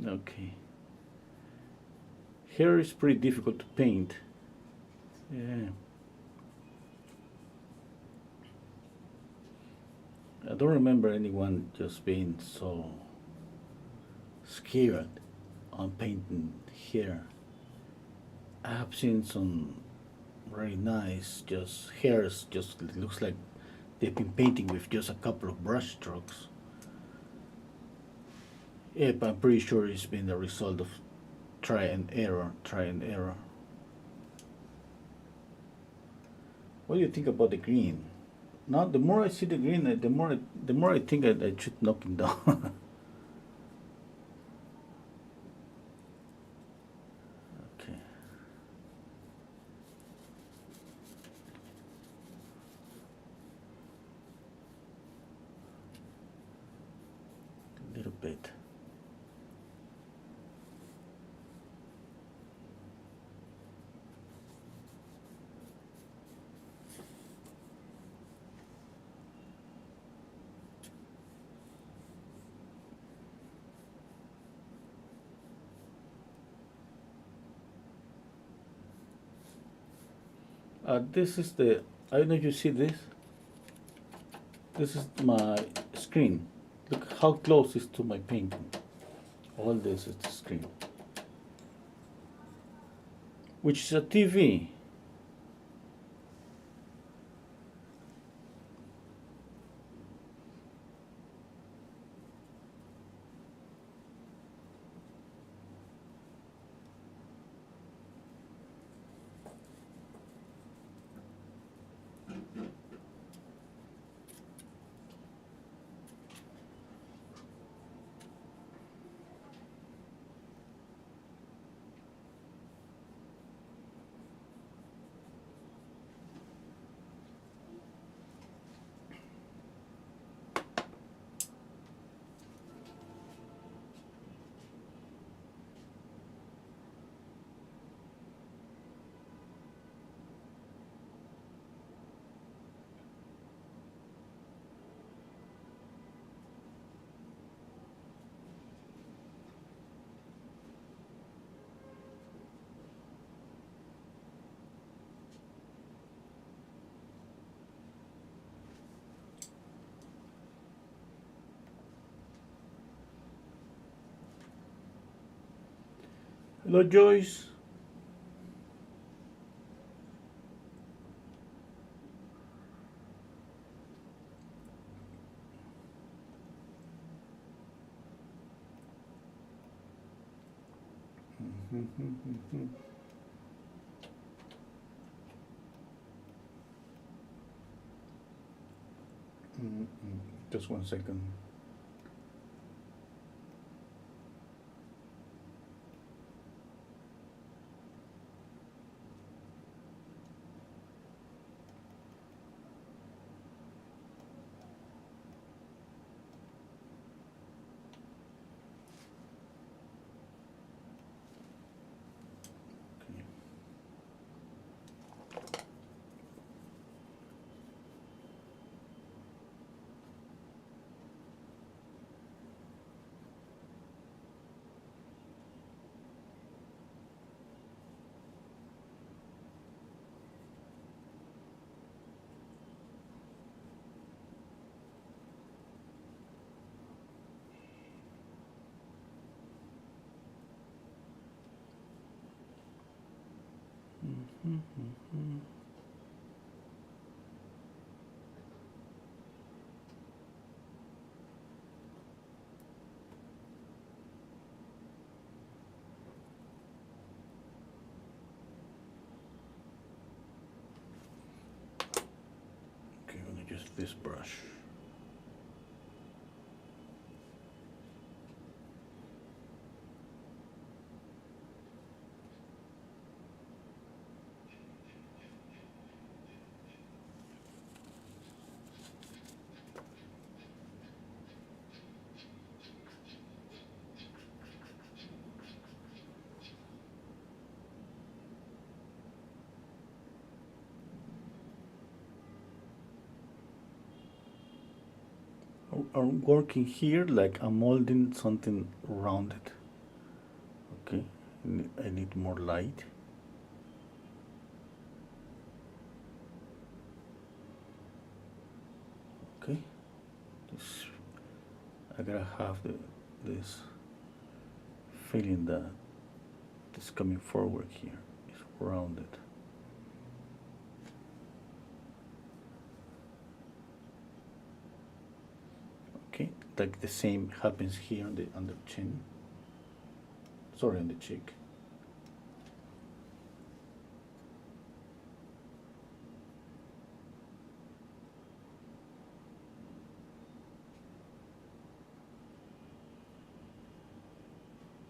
Okay. hair is pretty difficult to paint. Yeah. I don't remember anyone just being so scared on painting hair. I have seen some very nice just hairs, just it looks like they've been painting with just a couple of brush strokes. Yep, I'm pretty sure it's been the result of try and error. What do you think about the green? Now, the more I see the green, the more I think I should knock it down. Okay. A little bit. This is the, I don't know if you see this. This is my screen. Look how close it's to my painting. All this is the screen. Which is a TV. Hello, Joyce. Just 1 second. Okay. Okay, I'm gonna use this brush. I'm working here like I'm molding something rounded. Okay, I need more light. Okay, this, I gotta have this feeling that it's coming forward here. It's rounded. Okay, like the same happens here on the chin. Sorry, on the cheek.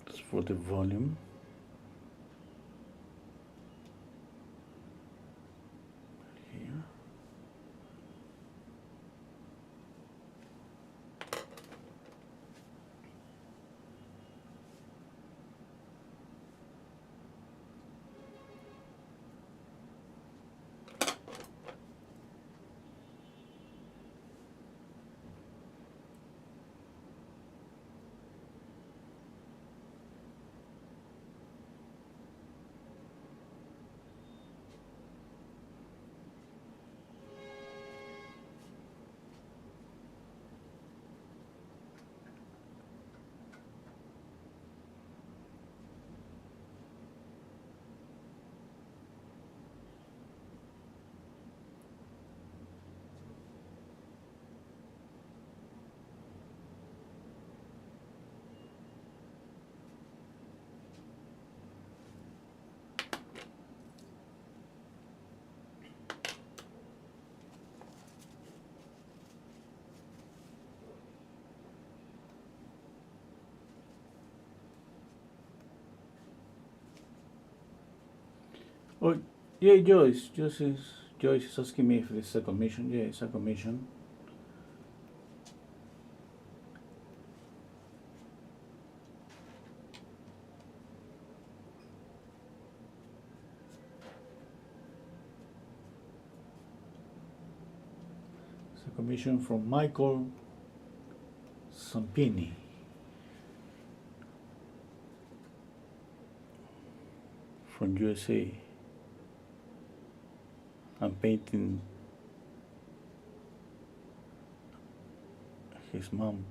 That's for the volume. Here. Oh, yeah, Joyce. Joyce is asking me if this is a commission. Yeah, it's a commission. It's a commission from Michael Sampini. From USA. I'm painting his mom.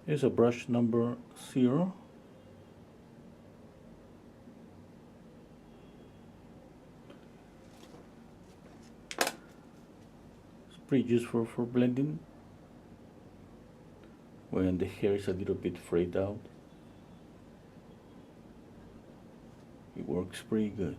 Here's a brush number 0. Pretty useful for blending when the hair is a little bit frayed out. It works pretty good.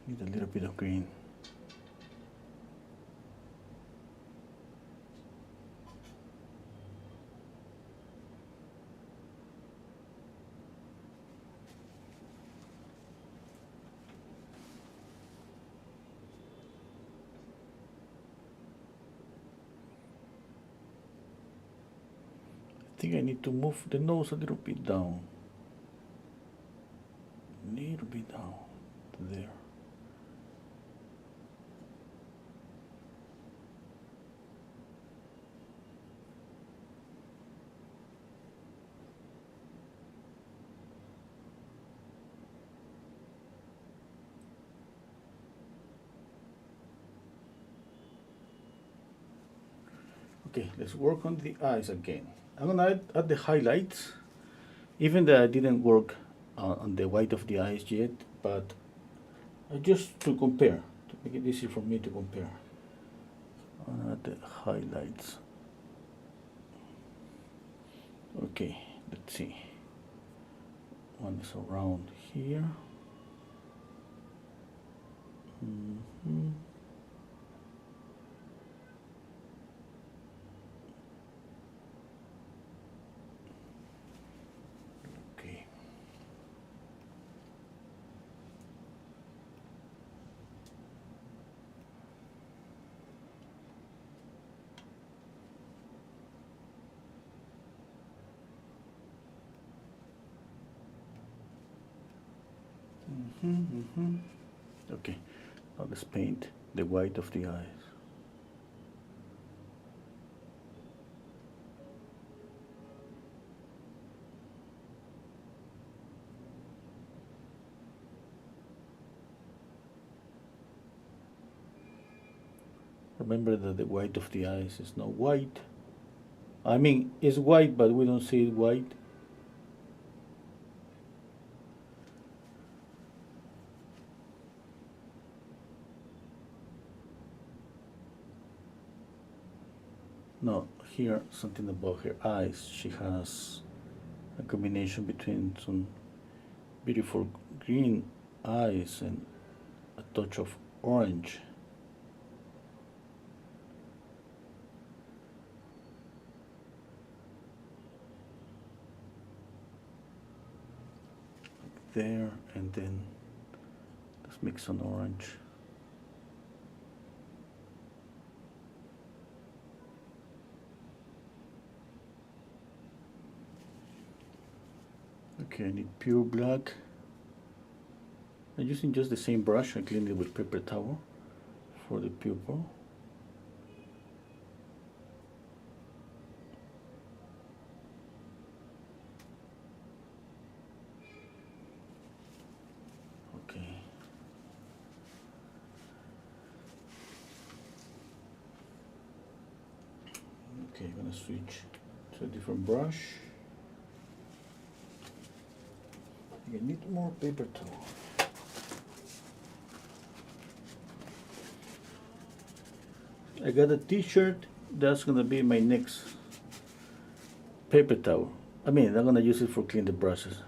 Need a little bit of green. I think I need to move the nose a little bit down. A little bit down to there. Okay, let's work on the eyes again. I'm gonna add the highlights, even though I didn't work on the white of the eyes yet, but just to compare, to make it easy for me to compare. the highlights. Okay, let's see. One is around here. Okay. Okay, now let's paint the white of the eyes. Remember that the white of the eyes is not white. I mean, it's white, but we don't see it white. No, here, something about her eyes. She has a combination between some beautiful green eyes and a touch of orange. There, and then let's mix some orange. Okay, I need pure black. I'm using just the same brush. I cleaned it with paper towel for the pupil. Okay. Okay, I'm gonna switch to a different brush. I need more paper towel. I got a t-shirt. That's gonna be my next paper towel. I mean, I'm gonna use it for clean the brushes.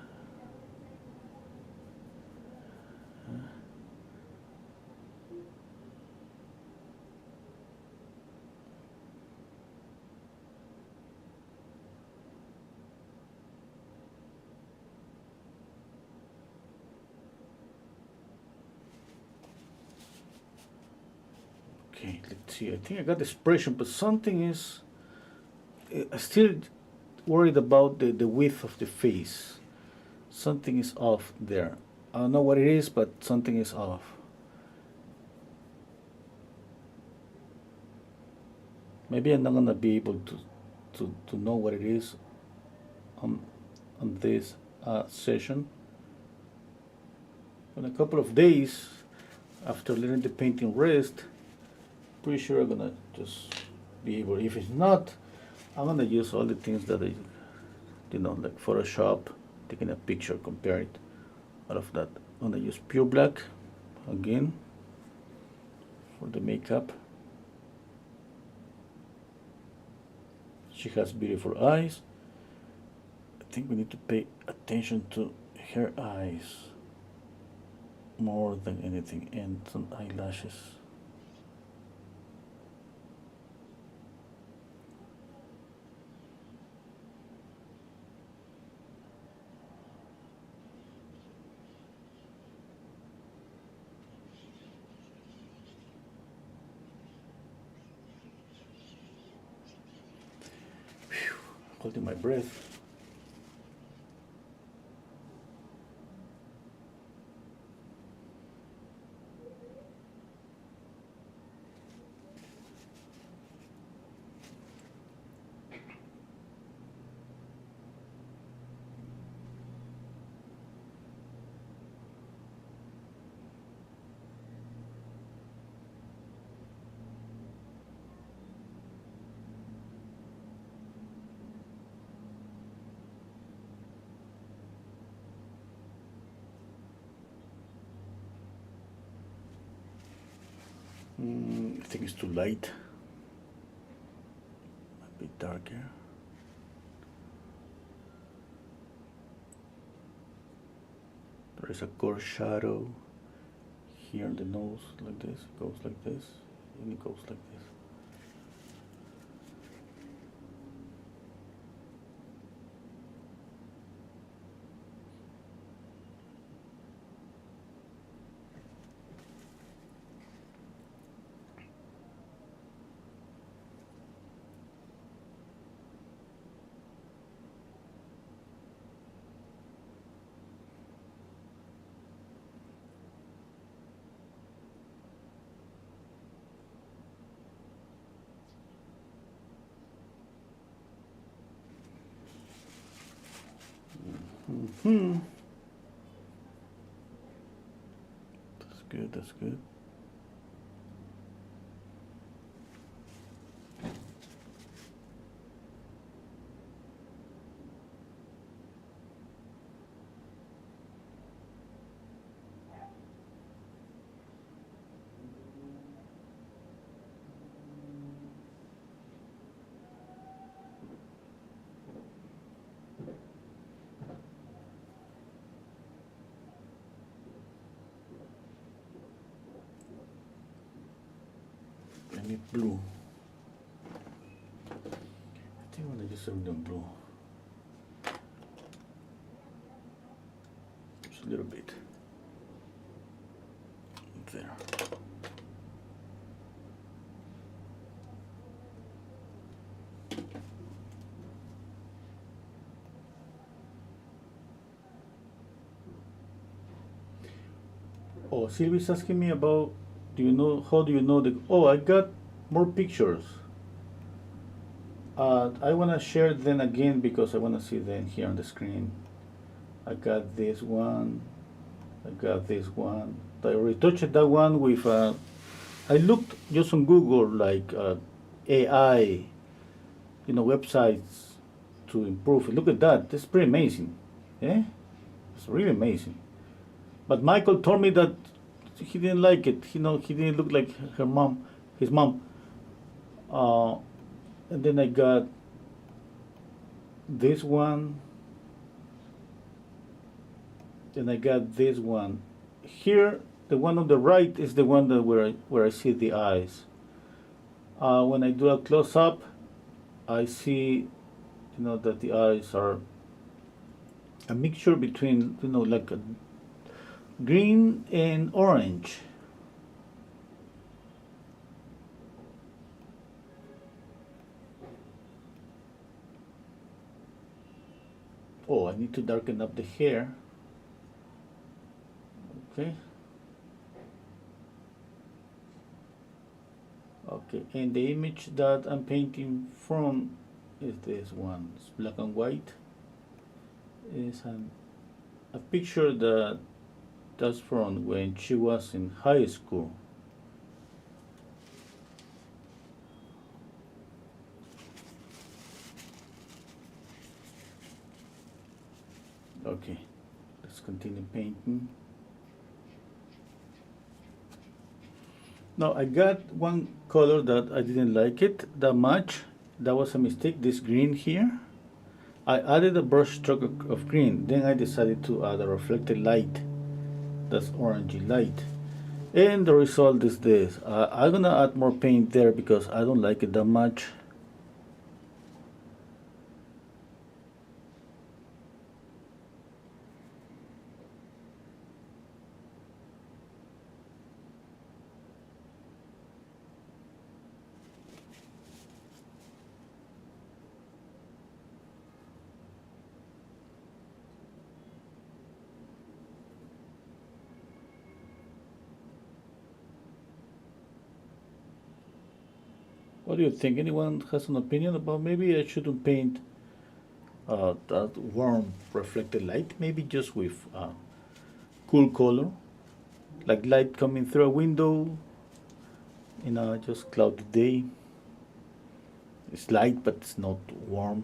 Okay, let's see. I think I got the expression, but something is. I'm still worried about the width of the face. Something is off there. I don't know what it is, but something is off. Maybe I'm not gonna be able to know what it is on this session. In a couple of days, after letting the painting rest, pretty sure I'm gonna just be able. If it's not, I'm gonna use all the things that I, like Photoshop, taking a picture, compare it, all of that. I'm gonna use pure black again for the makeup. She has beautiful eyes. I think we need to pay attention to her eyes more than anything, and some eyelashes. Whew, holding my breath. I think it's too light. bit darker. There is a coarse shadow here on the nose, like this. It goes like this, and it goes like this. That's good, that's good. I need blue. I think I want to just have them blue. Just a little bit. There. Oh, Sylvie's asking me about, do you know, how do you know the, oh, I got more pictures. I want to share them again because I want to see them here on the screen. I got this one, I got this one. I retouched that one with, I looked just on Google, like AI, you know, websites to improve it. Look at that, that's pretty amazing. Yeah, it's really amazing. But Michael told me that he didn't like it. You know, he didn't look like her mom, his mom. And then I got this one. Then I got this one. Here, the one on the right is the one that where I see the eyes. When I do a close up, I see, you know, that the eyes are a mixture between, you know, like a green and orange. Oh, I need to darken up the hair. Okay. Okay, and the image that I'm painting from is this one. It's black and white. It's a picture that's from when she was in high school. Okay, let's continue painting. Now I got one color that I didn't like it that much. That was a mistake, this green here. I added a brush stroke of green, then I decided to add a reflected light. That's orangey light. And the result is this. I'm gonna add more paint there because I don't like it that much. What do you think? Anyone has an opinion about maybe I shouldn't paint that warm reflected light? Maybe just with cool color, like light coming through a window in a just cloudy day. It's light, but it's not warm.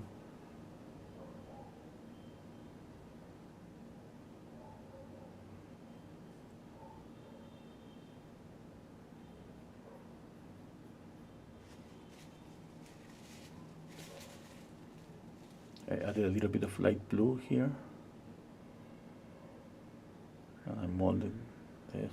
I added a little bit of light blue here, and I molded this.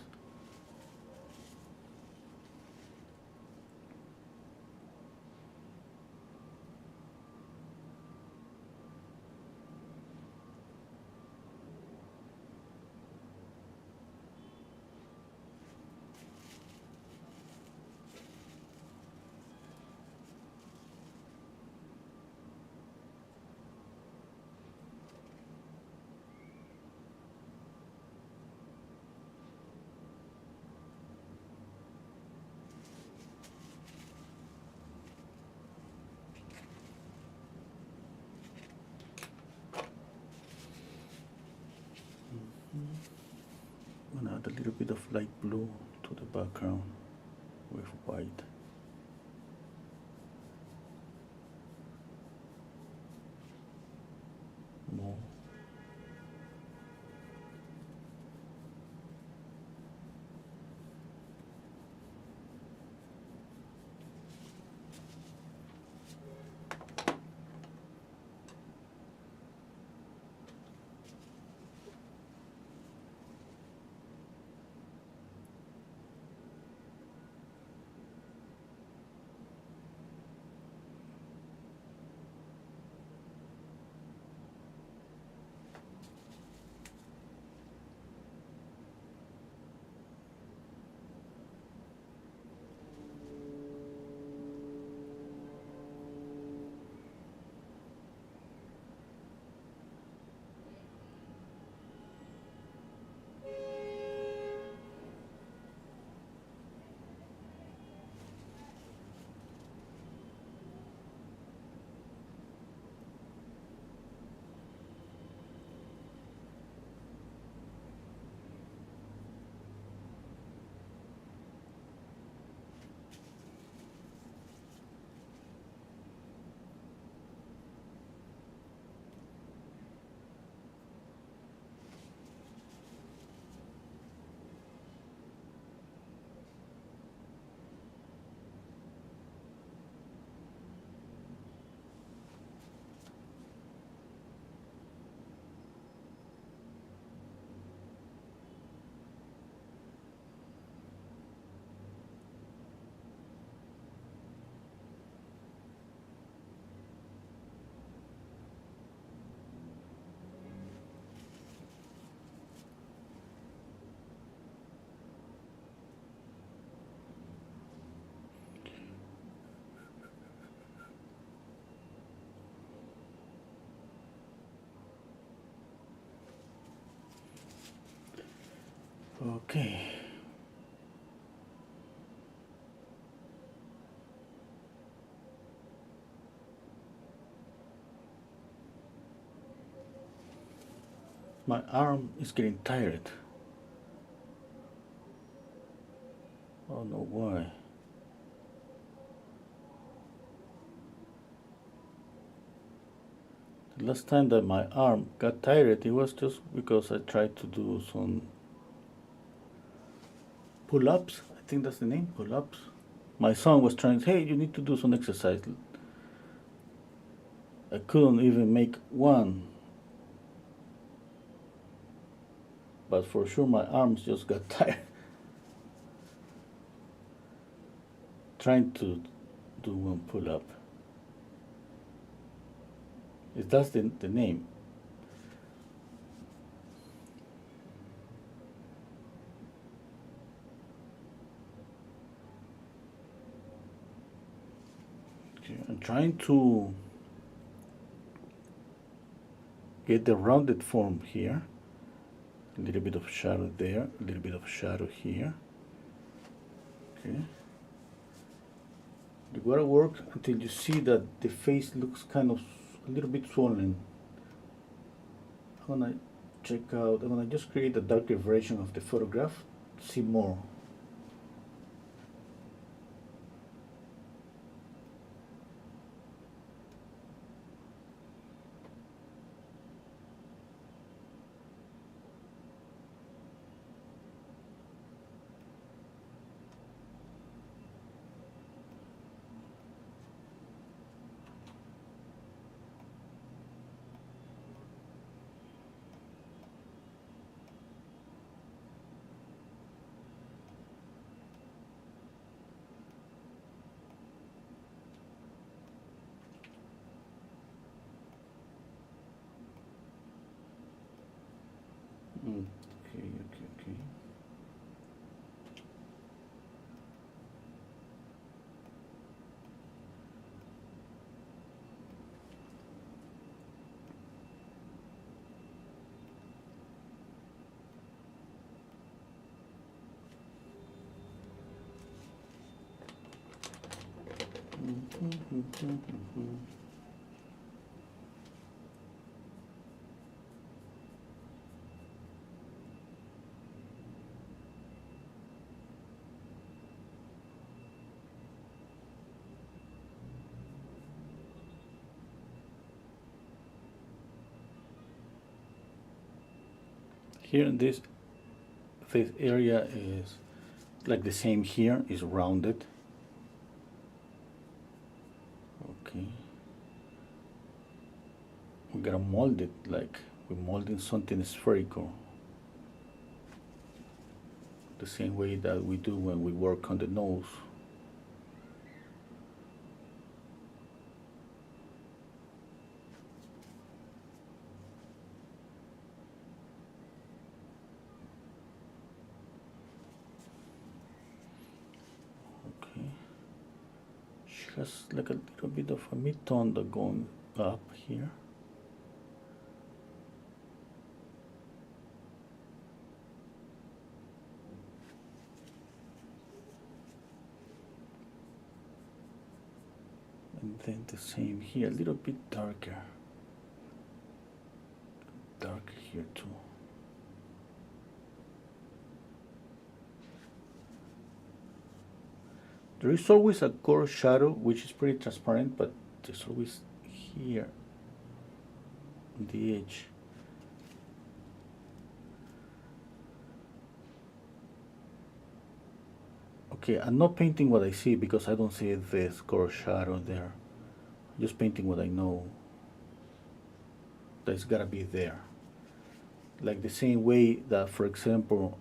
I'm gonna add a little bit of light blue to the background with white. More. Okay. My arm is getting tired. I don't know why. The last time that my arm got tired, it was just because I tried to do some pull-ups. I think that's the name, pull-ups. My son was trying to say, hey, you need to do some exercise. I couldn't even make one. But for sure my arms just got tired. Trying to do one pull-up. That's the name. Okay, I'm trying to get the rounded form here. A little bit of shadow there, a little bit of shadow here. Okay. You gotta work until you see that the face looks kind of a little bit swollen. I'm gonna check out, I'm gonna just create a darker version of the photograph, see more. Here in this area is like the same here, is rounded. Okay. We gotta mold it like we're molding something spherical. The same way that we do when we work on the nose. Has like a little bit of a mid-tone that going up here. And then the same here, a little bit darker. Darker here too. There is always a core shadow which is pretty transparent, but there's always here on the edge. Okay, I'm not painting what I see because I don't see this core shadow there. I'm just painting what I know that's gotta be there. Like the same way that, for example,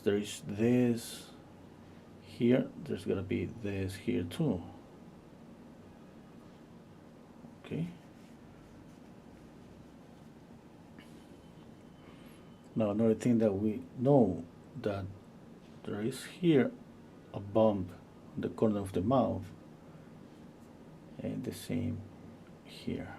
there is this here, there's gonna be this here too. Okay. Now another thing that we know, that there is here a bump on the corner of the mouth, and the same here.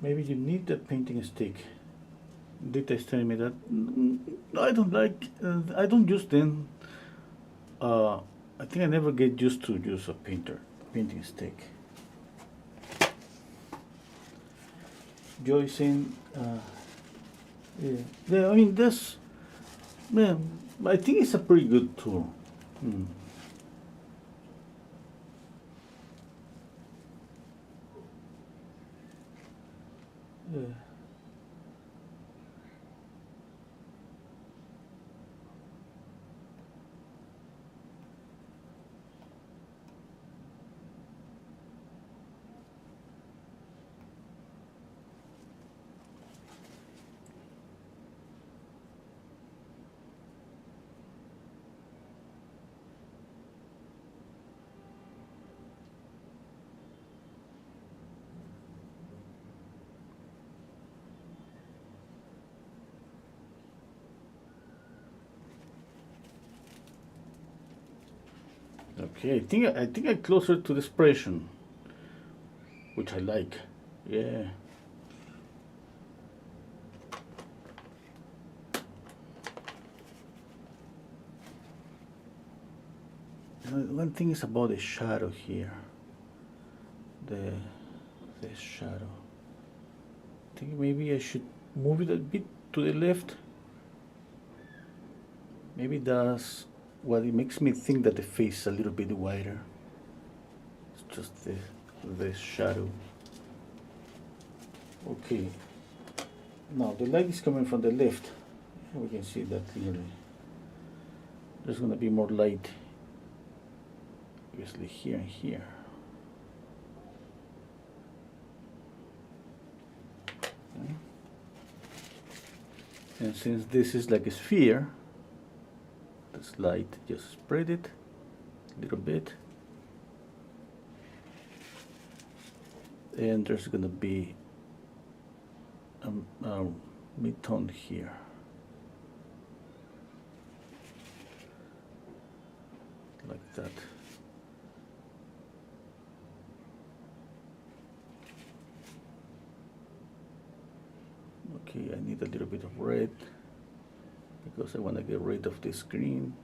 Maybe you need the painting stick. Dita is telling me that I don't like. I don't use them. I think I never get used to use a painting stick. Joy saying, yeah. I mean that's. Man, I think it's a pretty good tool. Yeah. Okay, I think I'm closer to the expression, which I like. Yeah. One thing is about the shadow here. The shadow. I think maybe I should move it a bit to the left. Maybe that's what it makes me think that the face is a little bit wider. It's just the shadow. Okay. Now the light is coming from the left. We can see that clearly. There's going to be more light, obviously, here and here. Okay. And since this is like a sphere, this light, just spread it a little bit. And there's going to be a mid-tone here. Like that. Okay, I need a little bit of red because I want to get rid of this green.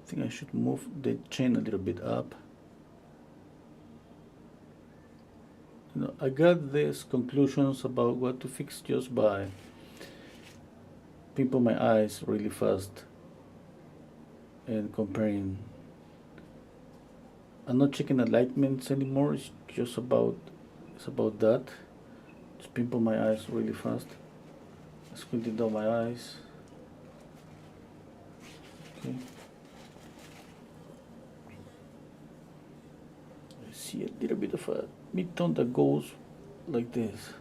I think I should move the chain a little bit up. You know, I got these conclusions about what to fix just by pinpoint my eyes really fast and comparing. I'm not checking alignments anymore. It's just about that. Just pinpoint my eyes really fast. Squinting down my eyes. Okay. I see a little bit of a mid-tone that goes like this.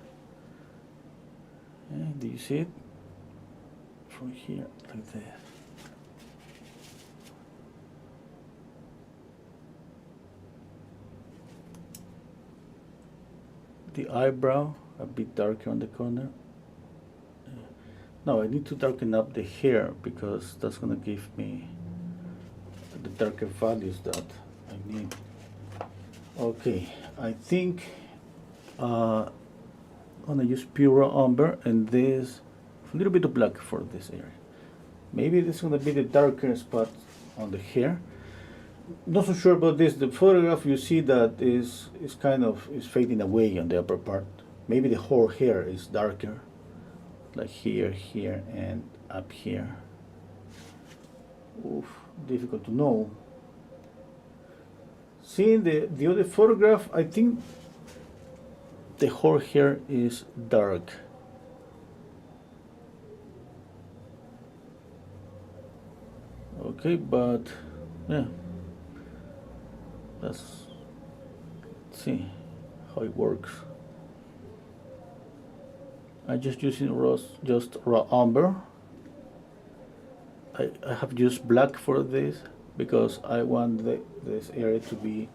Yeah, do you see it? From here, like this. The eyebrow a bit darker on the corner. Now I need to darken up the hair because that's gonna give me the darker values that I need. Okay, I think I'm gonna use pure umber and this a little bit of black for this area. Maybe this is gonna be the darker spot on the hair. Not so sure about this. The photograph you see that is kind of fading away on the upper part. Maybe the whole hair is darker, like here, here, and up here. Oof, difficult to know. Seeing the other photograph, I think the whole hair is dark. Okay, but yeah, let's see how it works. I'm just using raw umber. I have used black for this because I want this area to be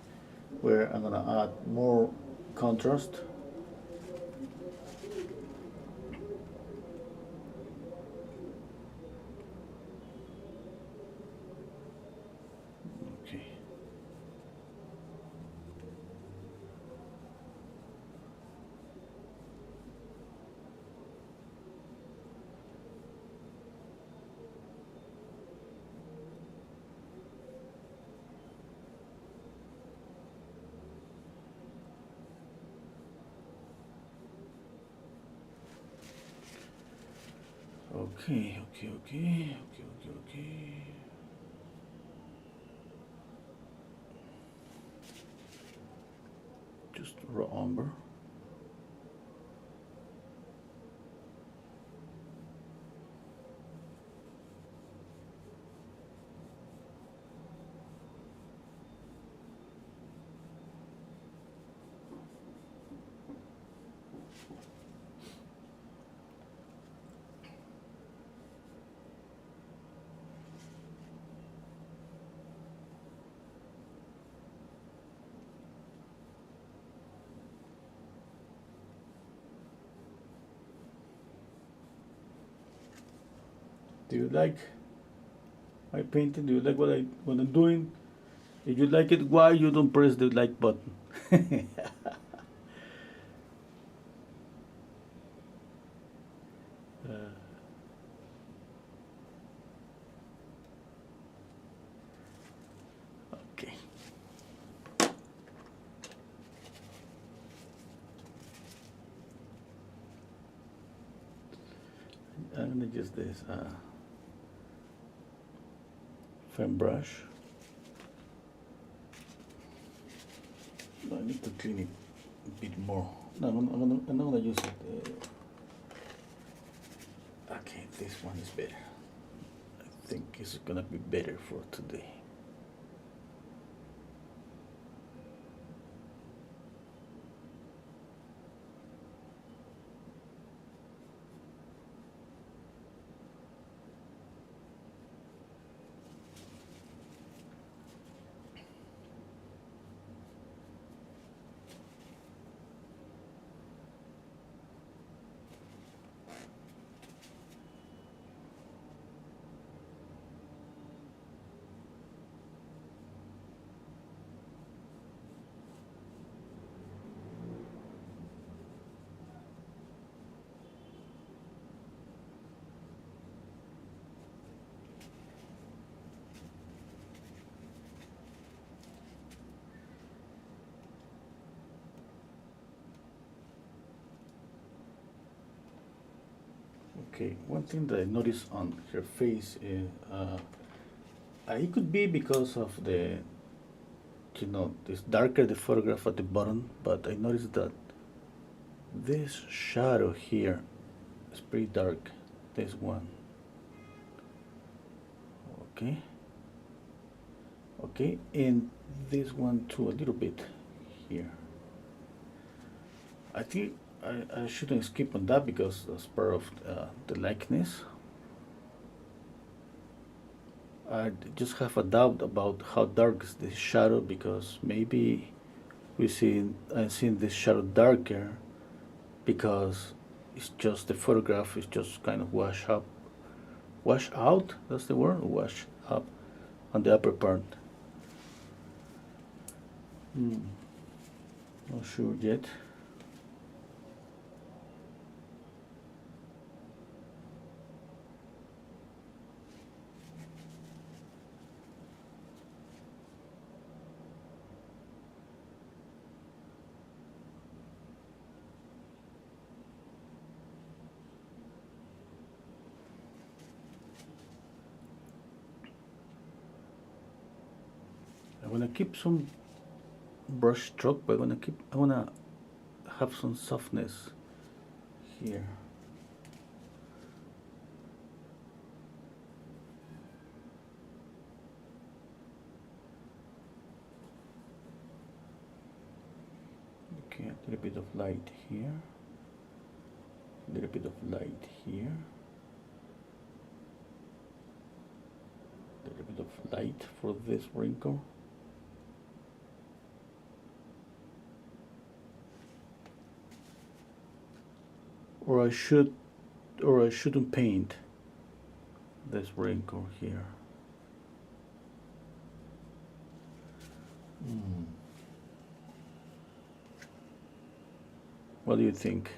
where I'm gonna add more contrast. Okay. Okay, okay, okay, okay, okay, okay. Just raw umber. Do you like my painting? Do you like what I'm doing? If you like it, why you don't press the like button? Okay. I'm gonna use this fan brush. I need to clean it a bit more. No, I'm not gonna use it. Okay, this one is better. I think it's gonna be better for today. Okay, one thing that I noticed on her face is it could be because of this darker the photograph at the bottom, but I noticed that this shadow here is pretty dark. This one. Okay. Okay, and this one too, a little bit here. I think I shouldn't skip on that because that's part of the likeness. I just have a doubt about how dark is this shadow because maybe I'm seeing this shadow darker because it's just the photograph is just kind of washed out. That's the word, wash up on the upper part. Not sure yet. I wanna keep some brush stroke, but I wanna have some softness here. Okay, a little bit of light here, a little bit of light here, a little bit of light for this wrinkle. Or I shouldn't paint this wrinkle here. What do you think?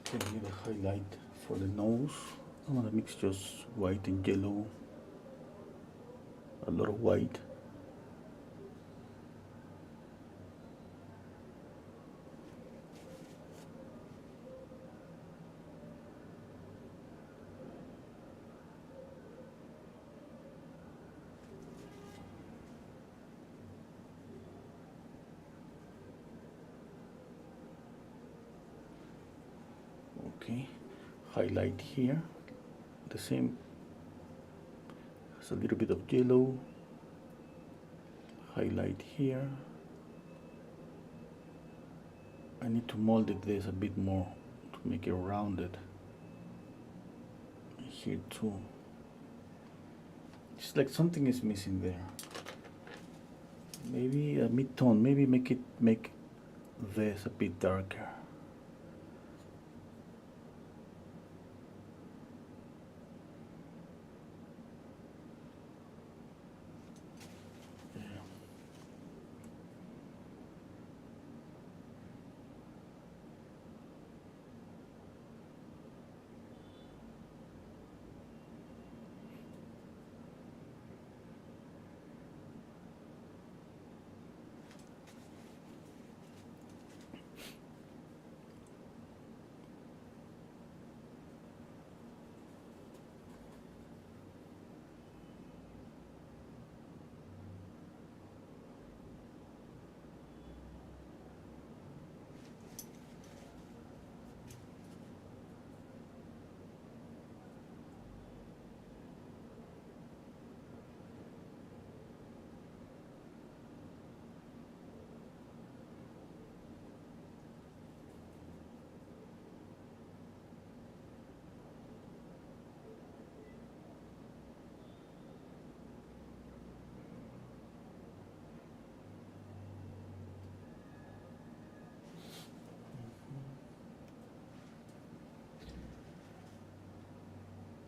Can I get a highlight for the nose? I'm gonna mix just white and yellow, a lot of white. Okay, highlight here, the same, has a little bit of yellow, highlight here. I need to mold it this a bit more to make it rounded. Here too. It's like something is missing there. Maybe a mid-tone, maybe make this a bit darker.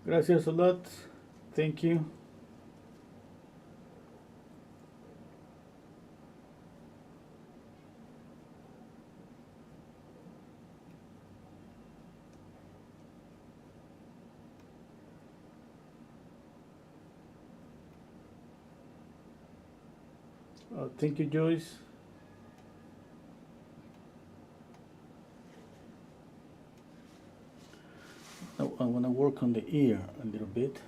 Gracias a lot. Thank you. Thank you, Joyce. I want to work on the ear a little bit.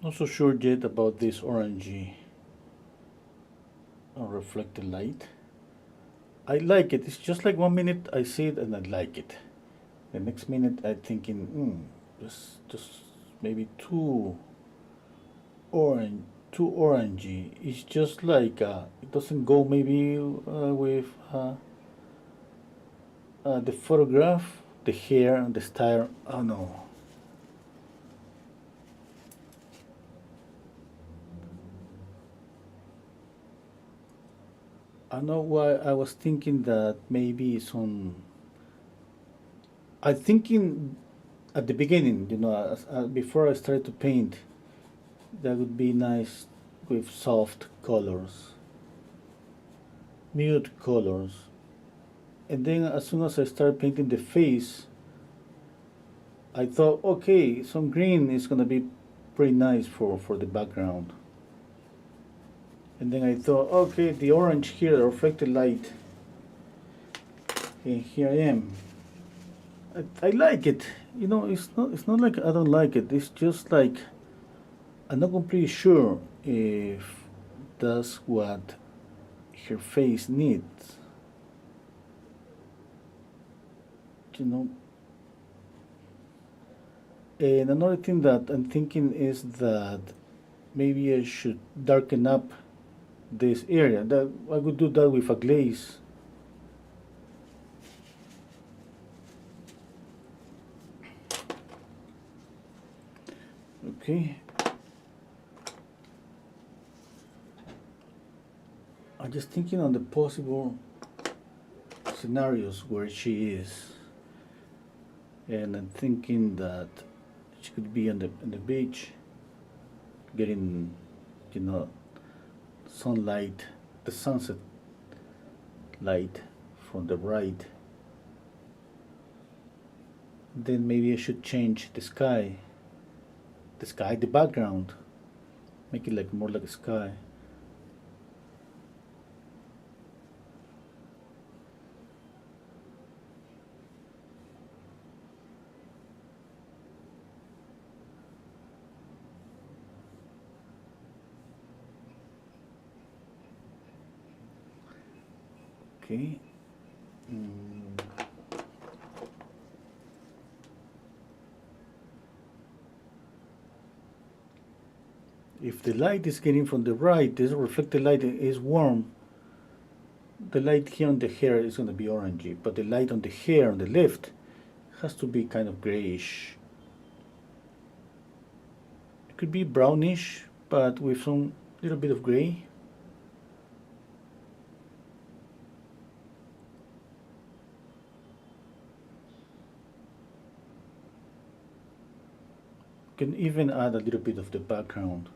Not so sure yet about this orangey reflected light. I like it. It's just like 1 minute I see it and I like it. The next minute I'm thinking, just maybe too orangey. It's just like it doesn't go maybe with the photograph, the hair, the style. Oh no. I know why I was thinking that maybe some. I thinking at the beginning, before I started to paint, that would be nice with soft colors, mute colors. And then as soon as I started painting the face, I thought, okay, some green is gonna be pretty nice for the background. And then I thought, okay, the orange here, the reflected light, and here I am. I like it. You know, it's not like I don't like it. It's just like I'm not completely sure if that's what her face needs. You know. And another thing that I'm thinking is that maybe I should darken up this area. That I could do that with a glaze. Okay. I'm just thinking on the possible scenarios where she is, and I'm thinking that she could be on the beach, getting, you know, sunlight, the sunset light from the right. Then maybe I should change the sky, the background, make it like more like a sky. Okay. If the light is getting from the right, this reflected light is warm. The light here on the hair is going to be orangey, but the light on the hair on the left has to be kind of grayish. It could be brownish, but with some little bit of gray. Can even add a little bit of the background.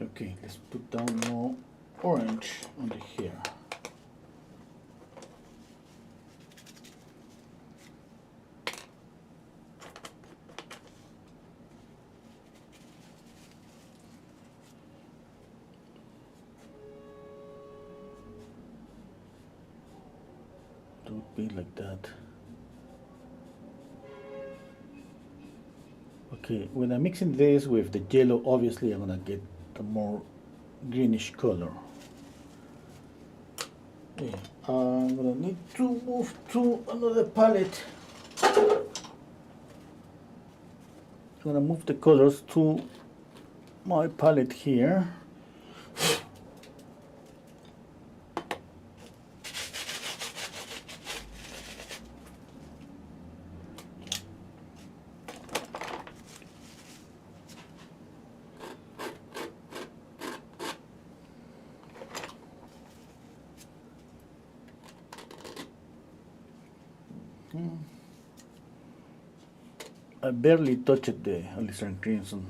Okay, let's put down more orange on the hair. Don't be like that. Okay, when I'm mixing this with the yellow, obviously I'm gonna get a more greenish color. Okay, I'm gonna need to move to another palette. I'm gonna move the colors to my palette here. I barely touched the alizarin crimson.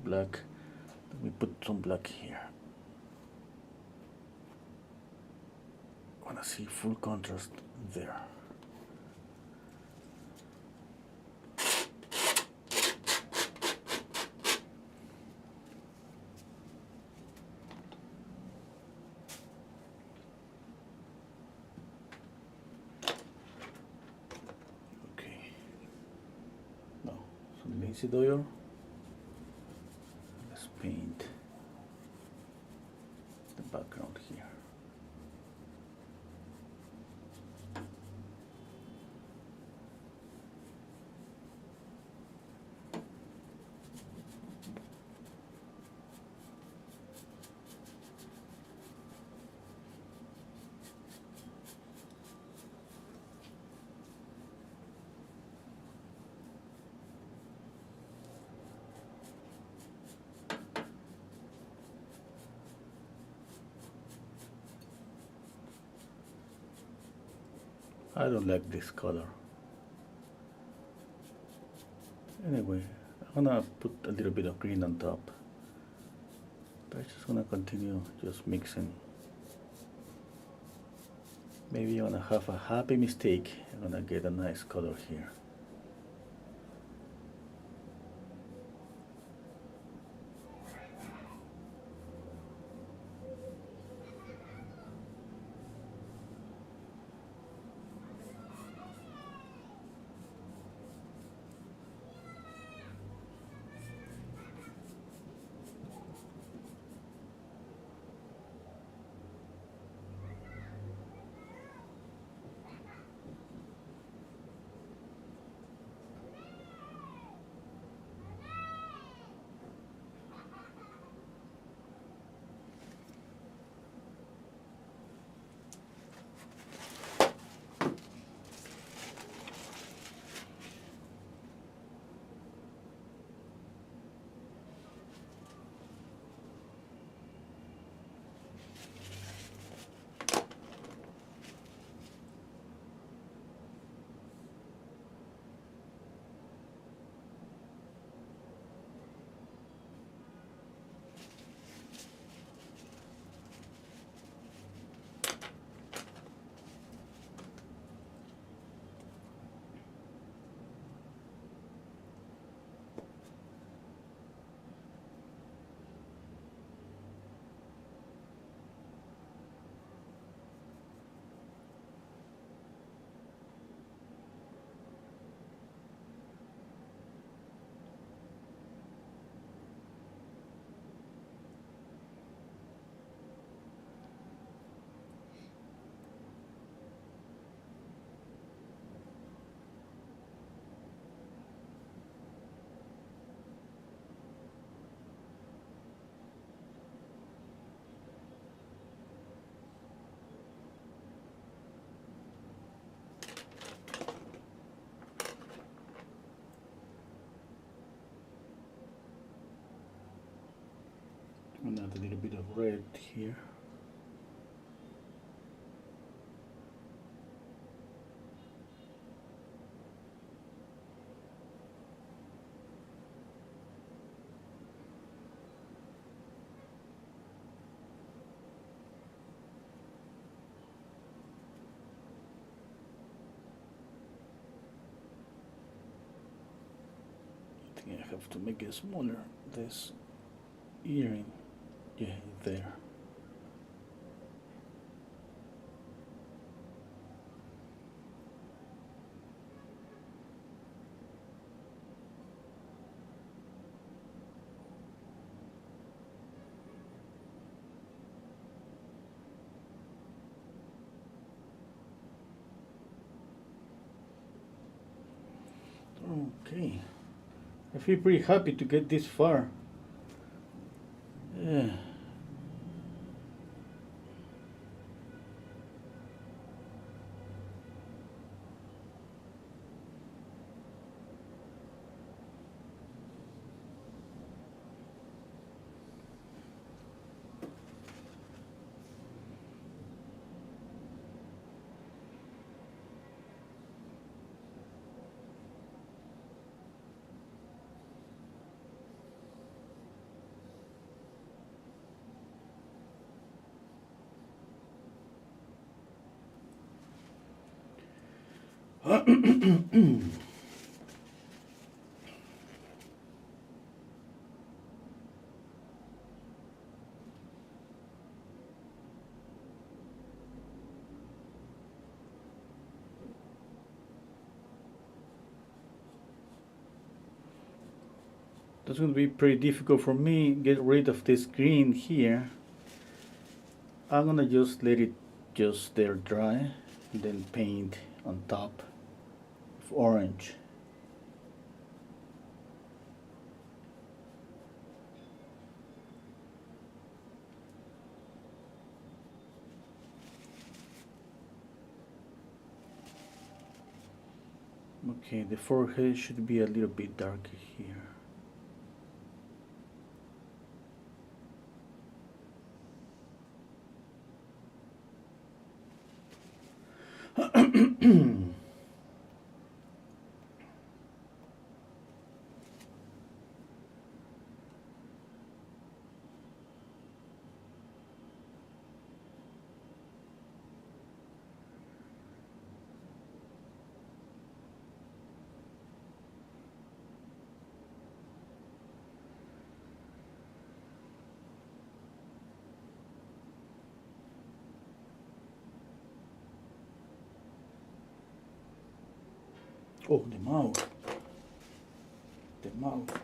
Black. Let me put some black here. I wanna see full contrast there. linseed oil. Let's paint the background here. I don't like this color. Anyway, I'm gonna put a little bit of green on top. But I'm just gonna continue just mixing. Maybe I'm gonna have a happy mistake. I'm gonna get a nice color here. And add a little bit of red here. I think I have to make it smaller, this earring. Yeah, there. Okay. I feel pretty happy to get this far. Yeah. That's going to be pretty difficult for me. Get rid of this green here. I'm gonna just let it just there dry, and then paint on top of orange. Okay, the forehead should be a little bit darker here. Oh, the mouth. The mouth.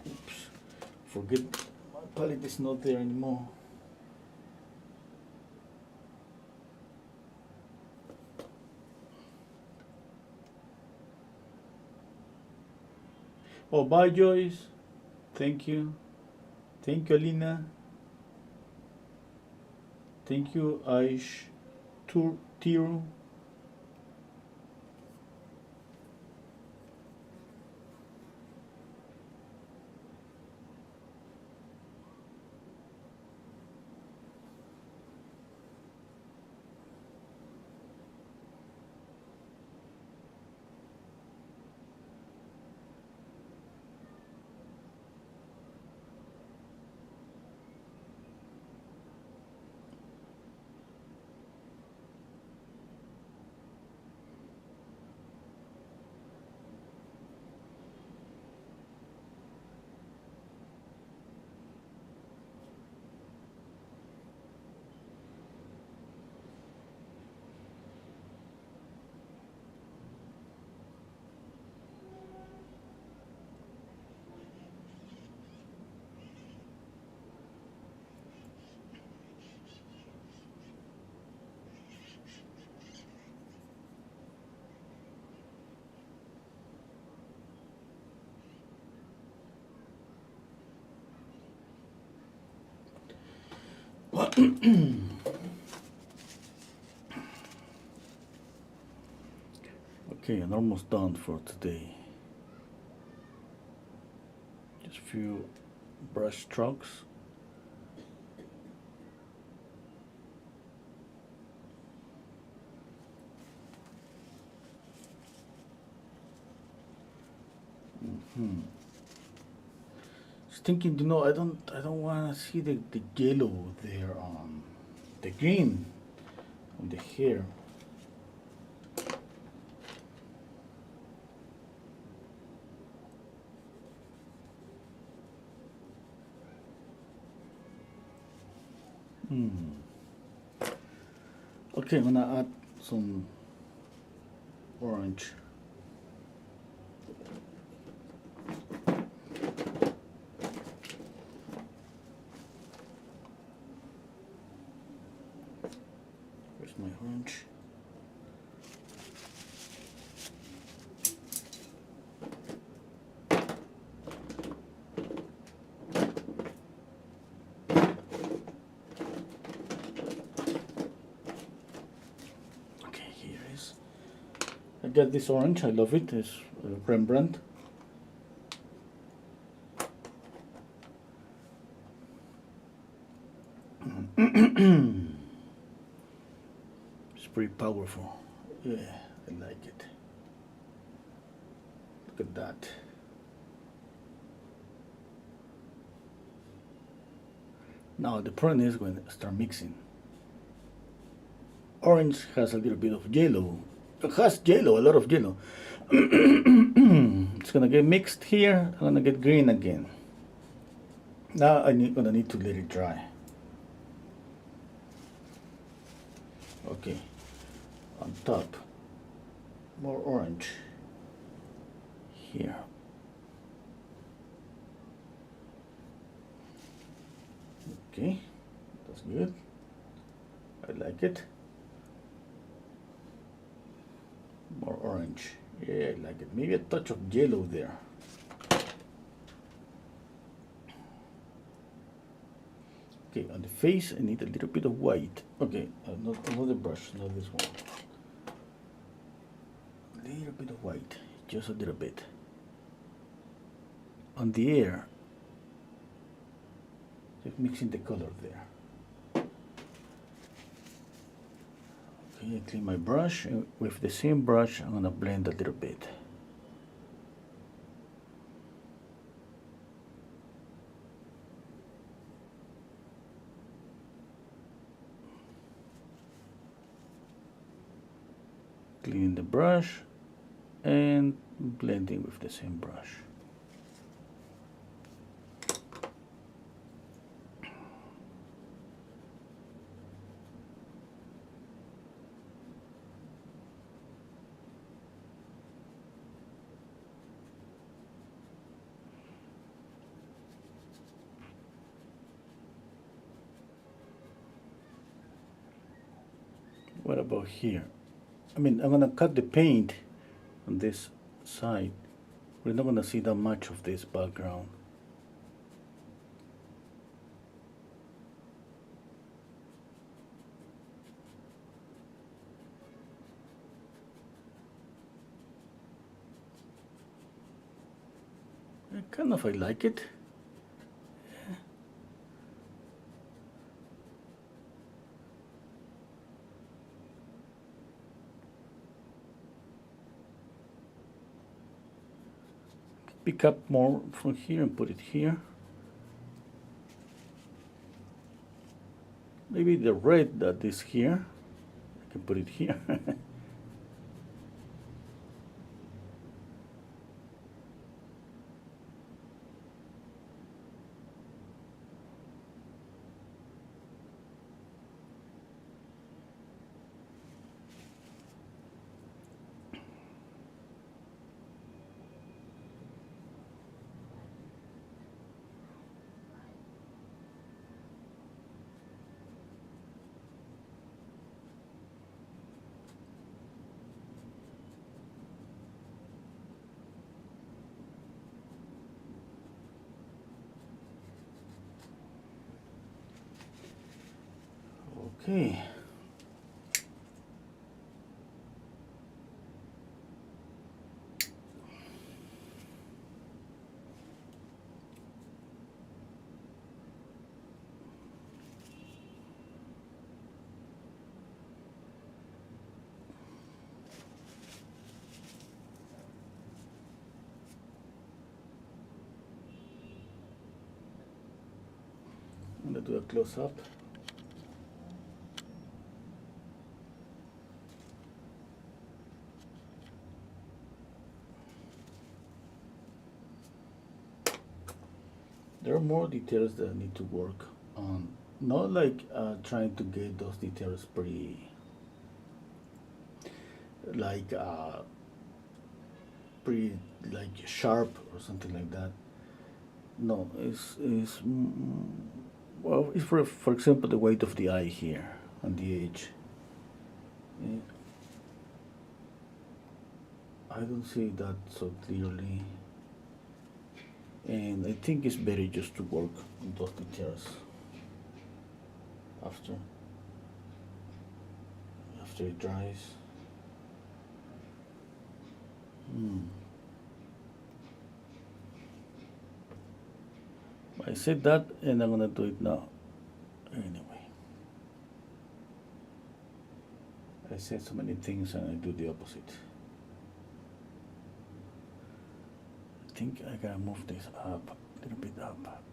Oops. Forget my palette is not there anymore. Oh, bye, Joyce. Thank you. Thank you, Alina. Thank you, Aish. Tiru. Okay, I'm almost done for today. Just a few brush strokes. Just thinking, I don't want to see the yellow there on the green on the hair. Okay, I'm gonna add some orange. Where's my orange? I got this orange, I love it, it's Rembrandt. It's pretty powerful. Yeah, I like it. Look at that. Now the problem is when I start mixing. Orange has a little bit of yellow. It has yellow, a lot of yellow. It's gonna get mixed here. I'm gonna get green again. Now I'm gonna need to let it dry. Okay, on top, more orange here. Okay, that's good. I like it. More orange. Yeah, I like it. Maybe a touch of yellow there. Okay, on the face, I need a little bit of white. Okay, another brush, not this one. A little bit of white, just a little bit. On the air, just mixing the color there. Okay, I clean my brush. And with the same brush, I'm gonna blend a little bit. Cleaning the brush and blending with the same brush. What about here? I mean, I'm gonna cut the paint on this side. We're not gonna see that much of this background. I like it. Pick up more from here and put it here. Maybe the red that is here, I can put it here. Okay. I'm gonna do a close-up. There are more details that I need to work on. Not like trying to get those details pretty, like pretty like sharp or something like that. No, well, it's for example the weight of the eye here on the edge. I don't see that so clearly. And I think it's better just to work on those details after it dries. I said that and I'm gonna do it now. Anyway, I said so many things and I do the opposite. I think I gotta move this up, a little bit up.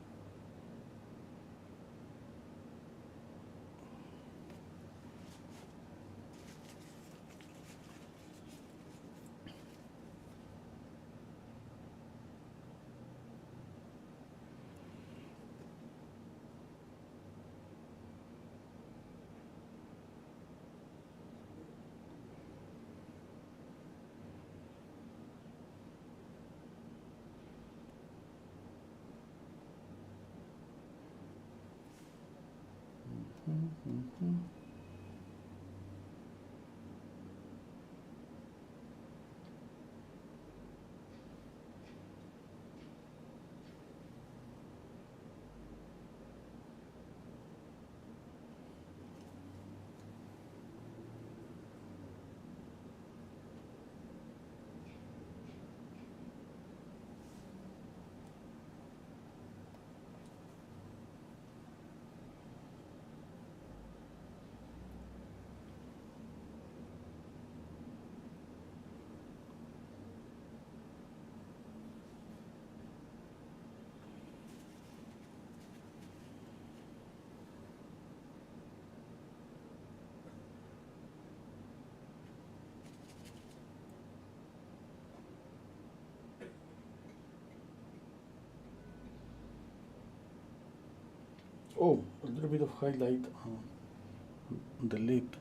Oh, a little bit of highlight on the lip.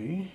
Okay.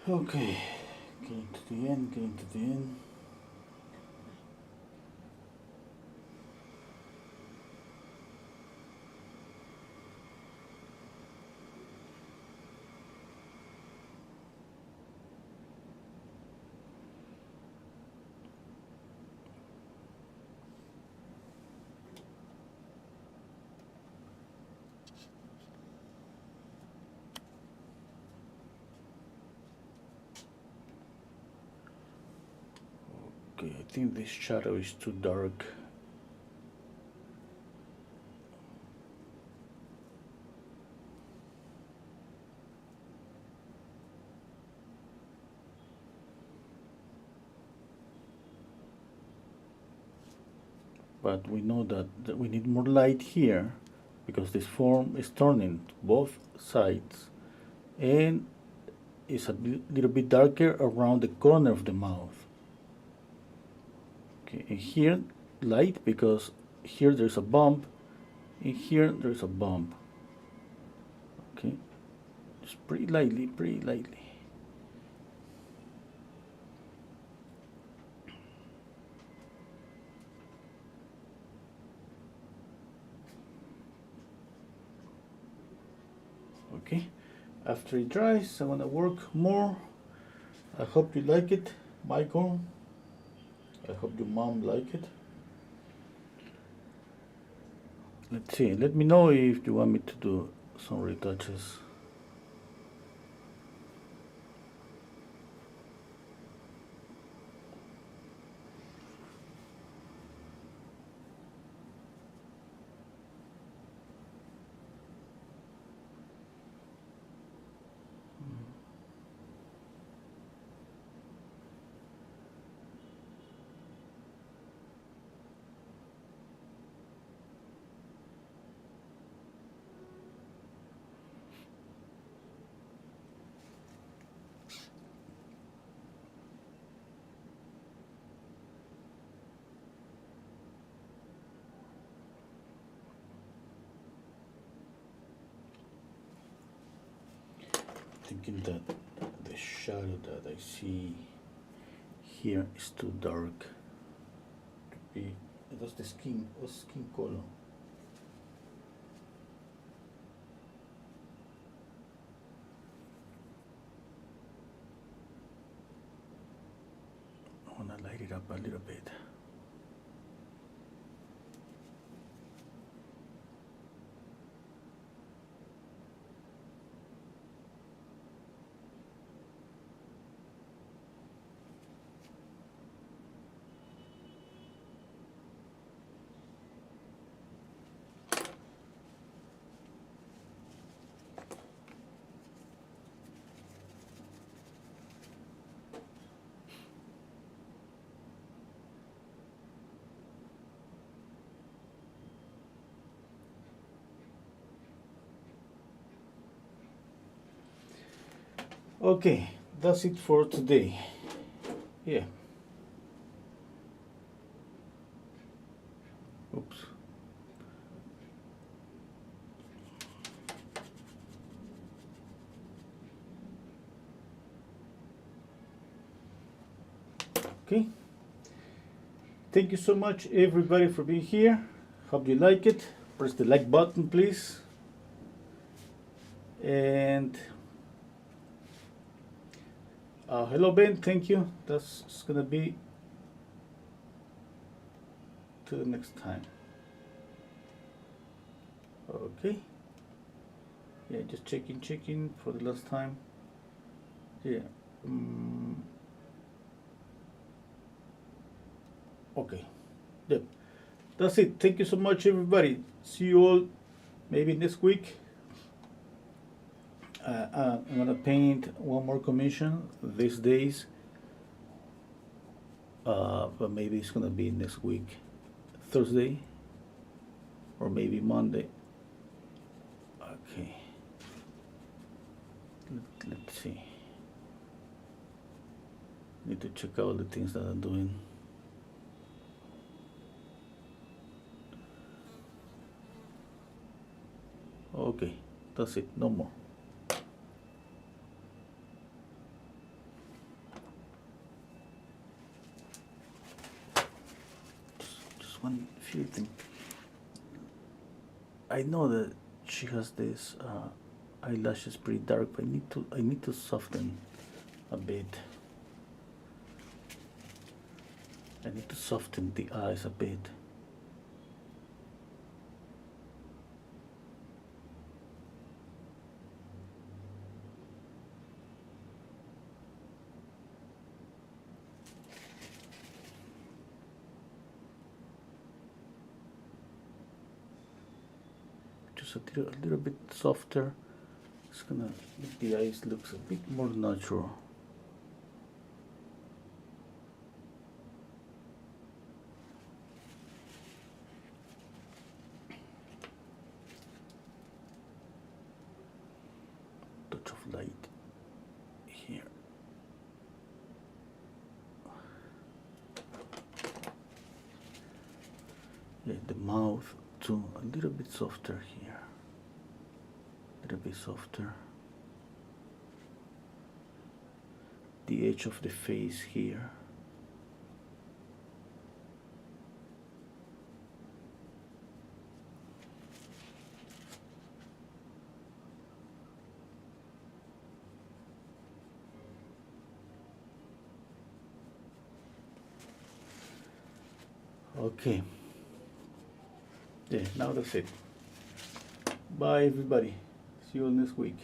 Okay, getting to the end, getting to the end. Okay, I think this shadow is too dark. but we know that we need more light here because this form is turning to both sides, and it's a little bit darker around the corner of the mouth. Okay, and here light because here there's a bump, and here there's a bump. Okay, just pretty lightly, pretty lightly. Okay, after it dries, I want to work more. I hope you like it, Michael. I hope your mom like it. Let's see, let me know if you want me to do some retouches. Thinking that the shadow that I see here is too dark to be. That's the skin color. I want to light it up a little bit. Okay, that's it for today. Yeah. Oops. Okay. Thank you so much, everybody, for being here. Hope you like it. Press the like button, please. And hello, Ben. Thank you. That's gonna be till the next time. Okay. Yeah, just checking for the last time. Yeah. Okay. Yep. That's it. Thank you so much, everybody. See you all maybe next week. I'm gonna paint one more commission these days, but maybe it's gonna be next week, Thursday, or maybe Monday. Okay. Let's see. Need to check out the things that I'm doing. Okay, that's it. No more. Just one few things. I know that she has this eyelashes pretty dark, but I need to soften a bit. I need to soften the eyes a bit. Just a little bit softer. It's gonna make the eyes looks a bit more natural. Yeah, the mouth too, a little bit softer here. A little bit softer. The edge of the face here. Okay. Yeah, now that's it. Bye everybody. See you all next week.